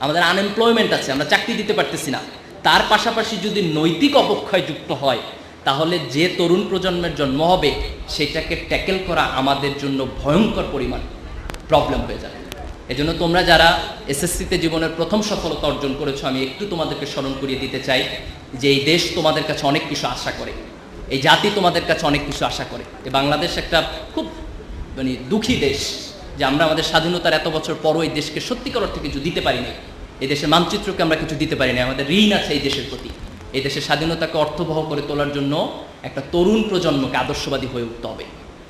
Speaker 1: আমাদের আনএমপ্লয়মেন্ট আছে, আমরা চাকরি দিতে পারতেছি না, তার পাশাপাশি যদি নৈতিক অবক্ষয় যুক্ত হয়, তাহলে যে তরুণ প্রজন্মের জন্ম হবে সেটাকে ট্যাকেল করা আমাদের জন্য ভয়ঙ্কর পরিমাণ প্রবলেম হয়ে যাবে। এজন্য তোমরা যারা এসএসসিতে জীবনের প্রথম সফলতা অর্জন করেছো, আমি একটু তোমাদেরকে স্মরণ করিয়ে দিতে চাই যে এই দেশ তোমাদের কাছে অনেক কিছু আশা করে, এই জাতি তোমাদের কাছে অনেক কিছু আশা করে। এই বাংলাদেশ একটা খুব দুঃখী দেশ যে আমরা আমাদের স্বাধীনতার এত বছর পরও এই দেশকে সত্যিকার অর্থে কিছু দিতে পারি না। এই দেশের মানচিত্রকে আমরা কিছু দিতে পারি না। আমাদের ঋণ আছে এই দেশের প্রতি। এই দেশের স্বাধীনতাকে অর্থবহ করে তোলার জন্য একটা তরুণ প্রজন্মকে আদর্শবাদী হয়ে উঠতে হবে,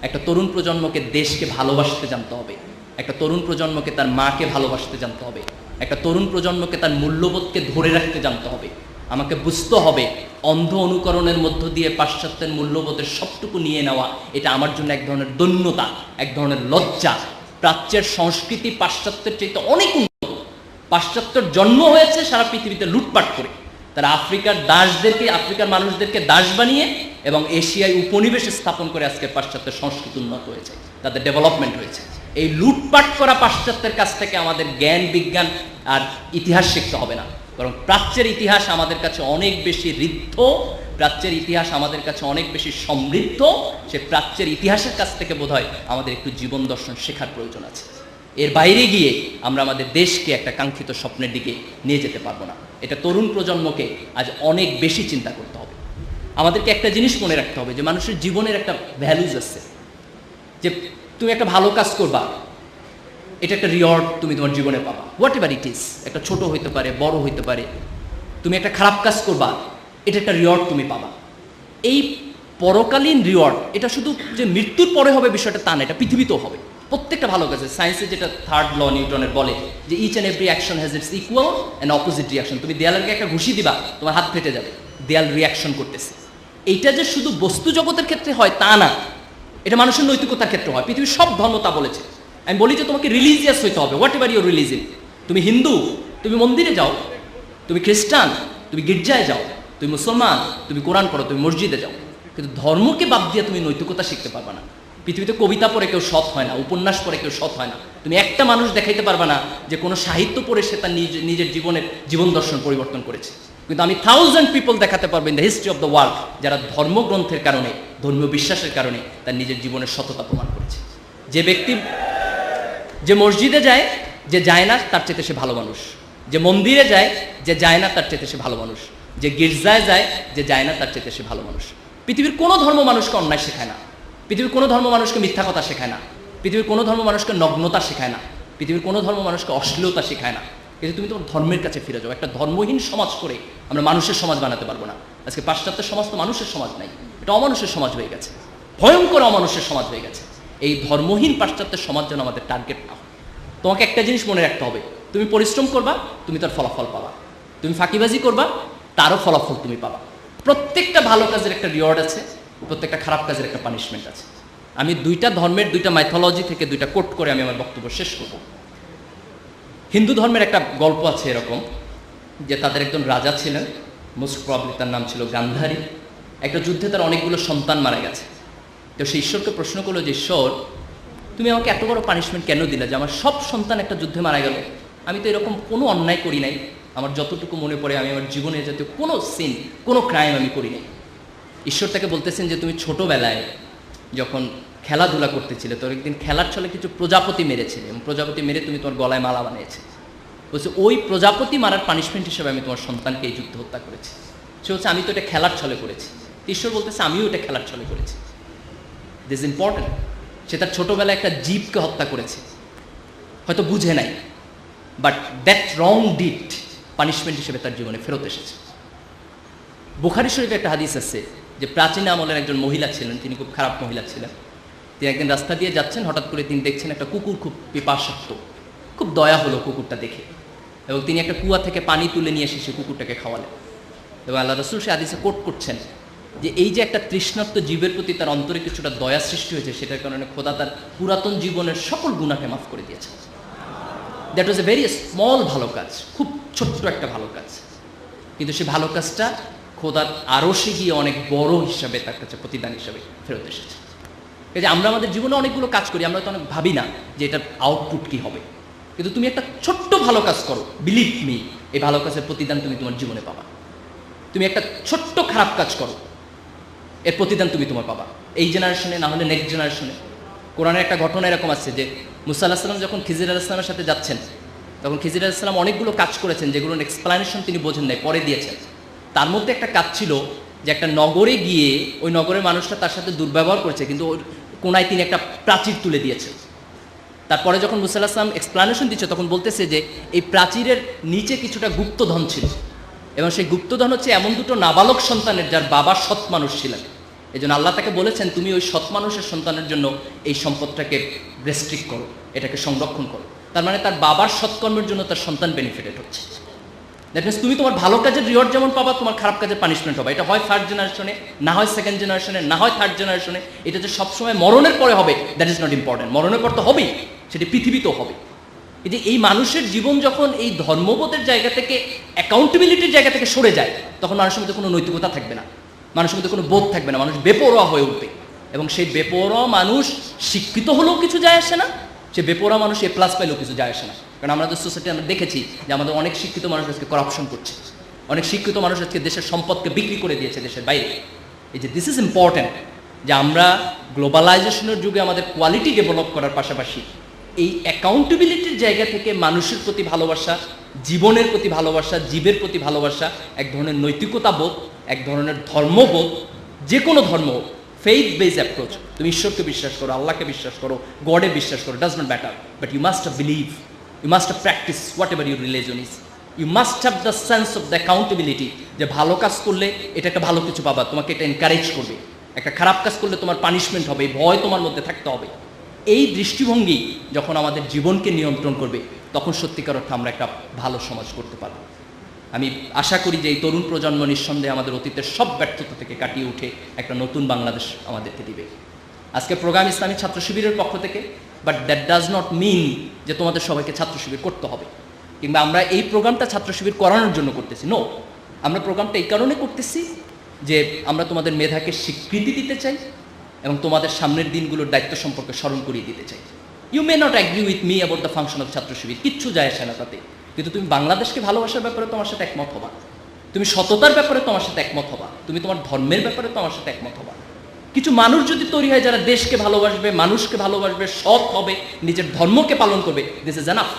Speaker 1: একটা তরুণ প্রজন্মকে দেশকে ভালোবাসতে জানতে হবে, একটা তরুণ প্রজন্মকে তার মাকে ভালোবাসতে জানতে হবে, একটা তরুণ প্রজন্মকে তার মূল্যবোধকে ধরে রাখতে জানতে হবে। আমাকে বুঝতে হবে অন্ধ অনুকরণের মধ্য দিয়ে পাশ্চাত্যের মূল্যবোধের সবটুকু নিয়ে নেওয়া এটা আমার জন্য এক ধরনের দৈন্যতা, এক ধরনের লজ্জা। প্রাচ্যের সংস্কৃতি পাশ্চাত্যের চাইতে অনেক উন্নত। পাশ্চাত্যের জন্ম হয়েছে সারা পৃথিবীতে লুটপাট করে। তারা আফ্রিকার দাসদেরকে, আফ্রিকার মানুষদেরকে দাস বানিয়ে এবং এশিয়ায় উপনিবেশ স্থাপন করে আজকে পাশ্চাত্যের সংস্কৃতি উন্নত হয়েছে, তাদের ডেভেলপমেন্ট হয়েছে। এই লুটপাট করা পাশ্চাত্যের কাছ থেকে আমাদের জ্ঞান, বিজ্ঞান আর ইতিহাস শিখতে হবে না, বরং প্রাচ্যের ইতিহাস আমাদের কাছে অনেক বেশি ঋদ্ধ, প্রাচ্যের ইতিহাস আমাদের কাছে অনেক বেশি সমৃদ্ধ। সে প্রাচ্যের ইতিহাসের কাছ থেকে বোধহয় আমাদের একটু জীবন দর্শন শেখার প্রয়োজন আছে। এর বাইরে গিয়ে আমরা আমাদের দেশকে একটা কাঙ্ক্ষিত স্বপ্নের দিকে নিয়ে যেতে পারবো না। এটা তরুণ প্রজন্মকে আজ অনেক বেশি চিন্তা করতে হবে। আমাদেরকে একটা জিনিস মনে রাখতে হবে যে মানুষের জীবনের একটা ভ্যালুজ আছে, যে তুমি একটা ভালো কাজ করবা, এটা একটা রিওয়ার্ড তুমি তোমার জীবনে পাবা, হোয়াট এভার ইট ইজ। একটা ছোট হইতে পারে, বড় হইতে পারে। তুমি একটা খারাপ কাজ করবা, এটা একটা রিওয়ার্ড তুমি পাবা। এই পরকালীন রিওয়ার্ড এটা শুধু যে মৃত্যুর পরে হবে বিষয়টা তা না, এটা পৃথিবীতেও হবে। প্রত্যেকটা ভালো কাজে সায়েন্সে যেটা থার্ড ল নিউটনের বলে যে each and every action has its equal and opposite reaction. তুমি দেয়ালকে একটা ঘুষি দিবা, তোমার হাত ফেটে যাবে, দেয়াল রিয়াকশন করতেছে। এইটা যে শুধু বস্তু জগতের ক্ষেত্রে হয় তা না, এটা মানুষের নৈতিকতার ক্ষেত্রে হয়। পৃথিবীর সব ধর্ম তা বলেছে। আমি বলি যে তোমাকে রিলিজিয়াস হইতে হবে, হোয়াট এভার ইউর রিলিজিয়ন। তুমি হিন্দু, তুমি মন্দিরে যাও, তুমি খ্রিস্টান, তুমি গির্জায় যাও, তুমি মুসলমান, তুমি কোরআন পড়ো, তুমি মসজিদে যাও, কিন্তু ধর্মকে বাদ দিয়ে তুমি নৈতিকতা শিখতে পারবা না। পৃথিবীতে কবিতা পড়ে কেউ সৎ হয় না, উপন্যাস পড়ে কেউ সৎ হয় না। তুমি একটা মানুষ দেখাইতে পারবা না যে কোনো সাহিত্য পড়ে সে তার নিজের জীবন দর্শন পরিবর্তন করেছে। কিন্তু আমি 1000 পিপল দেখাতে পারবো in the history of the world যারা ধর্মগ্রন্থের কারণে, ধর্মীয় বিশ্বাসের কারণে তার নিজের জীবনের সততা প্রমাণ করেছে। যে ব্যক্তি যে মসজিদে যায়, যে যায় না তার চেয়ে সে ভালো মানুষ। যে মন্দিরে যায়, যে যায় না তার চেয়ে সে ভালো মানুষ। যে গির্জায় যায়, যে যায় না তার চেয়ে সে ভালো মানুষ। পৃথিবীর কোনো ধর্ম মানুষকে অন্যায় শেখায় না, পৃথিবীর কোনো ধর্ম মানুষকে মিথ্যা কথা শেখায় না। পৃথিবীর কোনো ধর্ম মানুষকে নগ্নতা শেখায় না, পৃথিবীর কোনো ধর্ম মানুষকে অশ্লীলতা শেখায় না। কিন্তু তুমি তোমার ধর্মের কাছে ফিরে যাও। একটা ধর্মহীন সমাজ করে আমরা মানুষের সমাজ বানাতে পারবো না। আজকে পাশ্চাত্যের সমাজ তো মানুষের সমাজ নাই, এটা অমানুষের সমাজ হয়ে গেছে, ভয়ঙ্কর অমানুষের সমাজ হয়ে গেছে। এই ধর্মহীন পাশ্চাত্যের সমাজ যেন আমাদের টার্গেট না হয়। তোমাকে একটা জিনিস মনে রাখতে হবে, তুমি পরিশ্রম করবা, তুমি তার ফলাফল পাবা। তুমি ফাঁকিবাজি করবা, তারও ফলাফল তুমি পাবা। প্রত্যেকটা ভালো কাজের একটা রিওয়ার্ড আছে, প্রত্যেকটা খারাপ কাজের একটা পানিশমেন্ট আছে। আমি দুইটা ধর্মের দুইটা মাইথোলজি থেকে দুইটা কোট করে আমি আমার বক্তব্য শেষ করব। হিন্দু ধর্মের একটা গল্প আছে এরকম, যে তাদের একজন রাজা ছিলেন, মোস্ট প্রবলি তার নাম ছিল গান্ধারী। একটা যুদ্ধে তার অনেকগুলো সন্তান মারা গেছে। তো সে ঈশ্বরকে প্রশ্ন করলো যে, ঈশ্বর, তুমি আমাকে এত বড় পানিশমেন্ট কেন দিলে যে আমার সব সন্তান একটা যুদ্ধে মারা গেল? আমি তো এরকম কোনো অন্যায় করি নাই, আমার যতটুকু মনে পড়ে আমি আমার জীবনে জাতীয় কোনো সিন, কোনো ক্রাইম আমি করি নাই। ঈশ্বর তাকে বলতেছেন যে তুমি ছোটবেলায় যখন খেলাধুলা করতেছিলে, তোর একদিন খেলার ছলে কিছু প্রজাপতি মেরেছিলে, এবং প্রজাপতি মেরে তুমি তোমার গলায় মালা বানিয়েছে। বলছে ওই প্রজাপতি মারার পানিশমেন্ট হিসেবে আমি তোমার সন্তানকে এই যুদ্ধ হত্যা করেছি। সে হচ্ছে আমি তো এটা খেলার ছলে করেছি। ঈশ্বর বলতেছে আমিও এটা খেলার ছলে করেছি। This important. সে তার ছোটবেলায় একটা জীবকে হত্যা করেছে, হয়তো বুঝে নাই, but that wrong did punishment হিসেবে তার জীবনে ফেরত এসেছে। বুখারী শরীফে একটা হাদিস আছে যে প্রাচীন আমলের একজন মহিলা ছিলেন, তিনি খুব খারাপ মহিলা ছিলেন। তিনি একদিন রাস্তা দিয়ে যাচ্ছেন, হঠাৎ করে তিনি দেখছেন একটা কুকুর খুব পিপাসার্ত, খুব দয়া হলো কুকুরটা দেখে, এবং তিনি একটা কুয়া থেকে পানি তুলে নিয়ে এসে সে কুকুরটাকে খাওয়ালেন। এবং আল্লাহ রাসূল সে হাদিসে কোট করছেন যে এই যে একটা তৃষ্ণার্ত জীবের প্রতি তার অন্তরে কিছুটা দয়া সৃষ্টি হয়েছে, সেটার কারণে খোদা তার পুরাতন জীবনের সকল গুনাহকে মাফ করে দিয়েছে। That was a very small ভালো কাজ, খুব ছোট্ট একটা ভালো কাজ, কিন্তু সেই ভালো কাজটা খোদার আরশে গিয়ে অনেক বড় হিসাবে তার কাছে প্রতিদান হিসাবে ফেরত এসেছে। এই যে আমরা আমাদের জীবনে অনেকগুলো কাজ করি, আমরা তো অনেক ভাবি না যে এটার আউটপুট কী হবে, কিন্তু তুমি একটা ছোট্ট ভালো কাজ করো, বিলিভ মি, এই ভালো কাজের প্রতিদান তুমি তোমার জীবনে পাবা। তুমি একটা ছোট্ট খারাপ কাজ করো, এর প্রতিদান তুমি তোমার পাবা, এই জেনারেশনে না হলে নেক্সট জেনারেশনে। কোরআনের একটা ঘটনা এরকম আছে যে মুসা আলাইহিস সালাম যখন খিজির আলাইহিস সালামের সাথে যাচ্ছেন, তখন খিজির আলাইহিস সালাম অনেকগুলো কাজ করেছেন যেগুলোর এক্সপ্লানেশন তিনি বোঝেন নাই, পরে দিয়েছেন। তার মধ্যে একটা কাজ ছিল যে একটা নগরে গিয়ে ওই নগরের মানুষটা তার সাথে দুর্ব্যবহার করেছে, কিন্তু ওর কোনায় তিনি একটা প্রাচীর তুলে দিয়েছেন। তারপরে যখন মুসা আলাইহিস সালাম এক্সপ্লানেশন দিচ্ছে, তখন বলতেছে যে এই প্রাচীরের নিচে কিছুটা গুপ্তধন ছিল, এবং সেই গুপ্তধন হচ্ছে এমন দুটো নাবালক সন্তানের যার বাবা সৎ মানুষ ছিলেন। এই জন্য আল্লাহ তাকে বলেছেন তুমি ওই সৎ মানুষের সন্তানের জন্য এই সম্পদটাকে রেস্ট্রিক্ট করো, এটাকে সংরক্ষণ করো। তার মানে তার বাবার সৎকর্মের জন্য তার সন্তান বেনিফিটেড হচ্ছে। দ্যাট মিনস তুমি তোমার ভালো কাজের রিওয়ার্ড যেমন পাবা, তোমার খারাপ কাজের পানিশমেন্ট হবে। এটা হয় ফার্স্ট জেনারেশনে, না হয় সেকেন্ড জেনারেশনে, না হয় থার্ড জেনারেশনে। এটা যে সবসময় মরণের পরে হবে দ্যাট ইজ নট ইম্পর্টেন্ট। মরণের পর তো হবেই, সেটি পৃথিবীতেও হবে। এই যে এই মানুষের জীবন যখন এই ধর্মবোধের জায়গা থেকে অ্যাকাউন্টেবিলিটির জায়গা থেকে সরে যায়, তখন মানুষের মধ্যে কোনো নৈতিকতা থাকবে না, মানুষের মধ্যে কোনো বোধ থাকবে না, মানুষ বেপরোয়া হয়ে উঠবে। এবং সেই বেপরোয়া মানুষ শিক্ষিত হলেও কিছু যায় আসে না, সে বেপরোয়া মানুষ এ প্লাস পাইলেও কিছু যায় আসে না। কারণ আমাদের সোসাইটি আমরা দেখেছি যে আমাদের অনেক শিক্ষিত মানুষ আজকে করাপশন করছে, অনেক শিক্ষিত মানুষ আজকে দেশের সম্পদকে বিক্রি করে দিয়েছে দেশের বাইরে। এই যে দিস ইজ ইম্পর্টেন্ট যে আমরা গ্লোবালাইজেশনের যুগে আমাদের কোয়ালিটি ডেভেলপ করার পাশাপাশি এই অ্যাকাউন্টেবিলিটির জায়গা থেকে মানুষের প্রতি ভালোবাসা, জীবনের প্রতি ভালোবাসা, জীবের প্রতি ভালোবাসা, এক ধরনের নৈতিকতা বোধ, এক ধরনের ধর্মবোধ, যে কোনো ধর্ম, ফেইথ বেস অ্যাপ্রোচ। তুমি ঈশ্বরকে বিশ্বাস করো, আল্লাহকে বিশ্বাস করো, গডে বিশ্বাস করো, does not matter, but you must believe, you must practice whatever your religion is. You must have the sense of the accountability, যে ভালো কাজ করলে এটা একটা ভালো কিছু পাবা, তোমাকে এটা এনকারেজ করবে। একটা খারাপ কাজ করলে তোমার পানিশমেন্ট হবে, ভয় তোমার মধ্যে থাকতে হবে। এই দৃষ্টিভঙ্গি যখন আমাদের জীবনকে নিয়ন্ত্রণ করবে, তখন সত্যিকার অর্থে আমরা একটা ভালো সমাজ করতে পারব। আমি আশা করি যে এই তরুণ প্রজন্ম নিঃসন্দেহে আমাদের অতীতের সব ব্যর্থতা থেকে কাটিয়ে উঠে একটা নতুন বাংলাদেশ আমাদেরকে দিবে। আজকে প্রোগ্রাম ইসলামী ছাত্র শিবিরের পক্ষ থেকে, but that does not mean যে তোমাদের সবাইকে ছাত্র শিবির করতে হবে, কিংবা আমরা এই প্রোগ্রামটা ছাত্র শিবির করানোর জন্য করতেছি। নো, আমরা প্রোগ্রামটা এই কারণে করতেছি যে আমরা তোমাদের মেধাকে স্বীকৃতি দিতে চাই এবং তোমাদের সামনের দিনগুলোর দায়িত্ব সম্পর্কে স্মরণ করিয়ে দিতে চাই। You may not agree with me about the function of Chhatra Shibir, কিচ্ছু যায় আসে না তাতে, কিন্তু তুমি বাংলাদেশকে ভালোবাসার ব্যাপারে তোমার সাথে একমত হবা, তুমি সততার ব্যাপারে তোমার সাথে একমত হবা, তুমি তোমার ধর্মের ব্যাপারে তোমার সাথে একমত হবা। কিছু মানুষ যদি তৈরি হয় যারা দেশকে ভালোবাসবে, মানুষকে ভালোবাসবে, সৎ হবে, নিজের ধর্মকে পালন করবে, দিস ইজ এনাফ।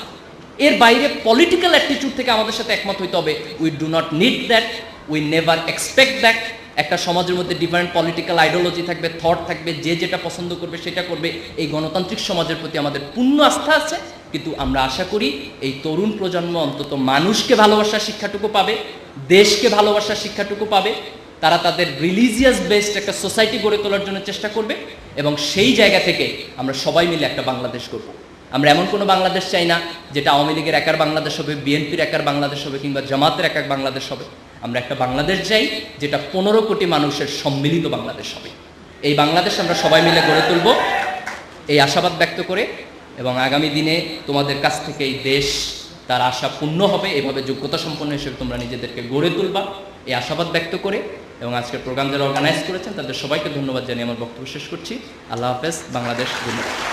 Speaker 1: এর বাইরে পলিটিক্যাল অ্যাটিটিউড থেকে আমাদের সাথে একমত হইতে হবে, we do not need that, we never expect that, একটা সমাজের মধ্যে ডিফারেন্ট পলিটিক্যাল আইডিওলজি থাকবে, থট থাকবে, যে যেটা পছন্দ করবে সেটা করবে। এই গণতান্ত্রিক সমাজের প্রতি আমাদের পূর্ণ আস্থা আছে, কিন্তু আমরা আশা করি এই তরুণ প্রজন্ম অন্তত মানুষকে ভালোবাসার শিক্ষাটুকু পাবে, দেশকে ভালোবাসার শিক্ষাটুকু পাবে, তারা তাদের রিলিজিয়াস বেসড একটা সোসাইটি গড়ে তোলার জন্য চেষ্টা করবে, এবং সেই জায়গা থেকে আমরা সবাই মিলে একটা বাংলাদেশ করব। আমরা এমন কোনো বাংলাদেশ চাই না যেটা আওয়ামী লীগের একার বাংলাদেশ হবে, বিএনপির একার বাংলাদেশ হবে, কিংবা জামাতের একার বাংলাদেশ হবে। আমরা একটা বাংলাদেশ চাই যেটা 15 কোটি মানুষের সম্মিলিত বাংলাদেশ হবে। এই বাংলাদেশ আমরা সবাই মিলে গড়ে তুলব, এই আশাবাদ ব্যক্ত করে, এবং আগামী দিনে তোমাদের কাছ থেকে এই দেশ তার আশা পূর্ণ হবে, এভাবে যোগ্যতা সম্পন্ন হিসেবে তোমরা নিজেদেরকে গড়ে তুলবা, এই আশাবাদ ব্যক্ত করে, এবং আজকের প্রোগ্রাম যারা অর্গানাইজ করেছেন তাদের সবাইকে ধন্যবাদ জানিয়ে আমার বক্তব্য শেষ করছি। আল্লাহ হাফেজ, বাংলাদেশ। ধন্যবাদ।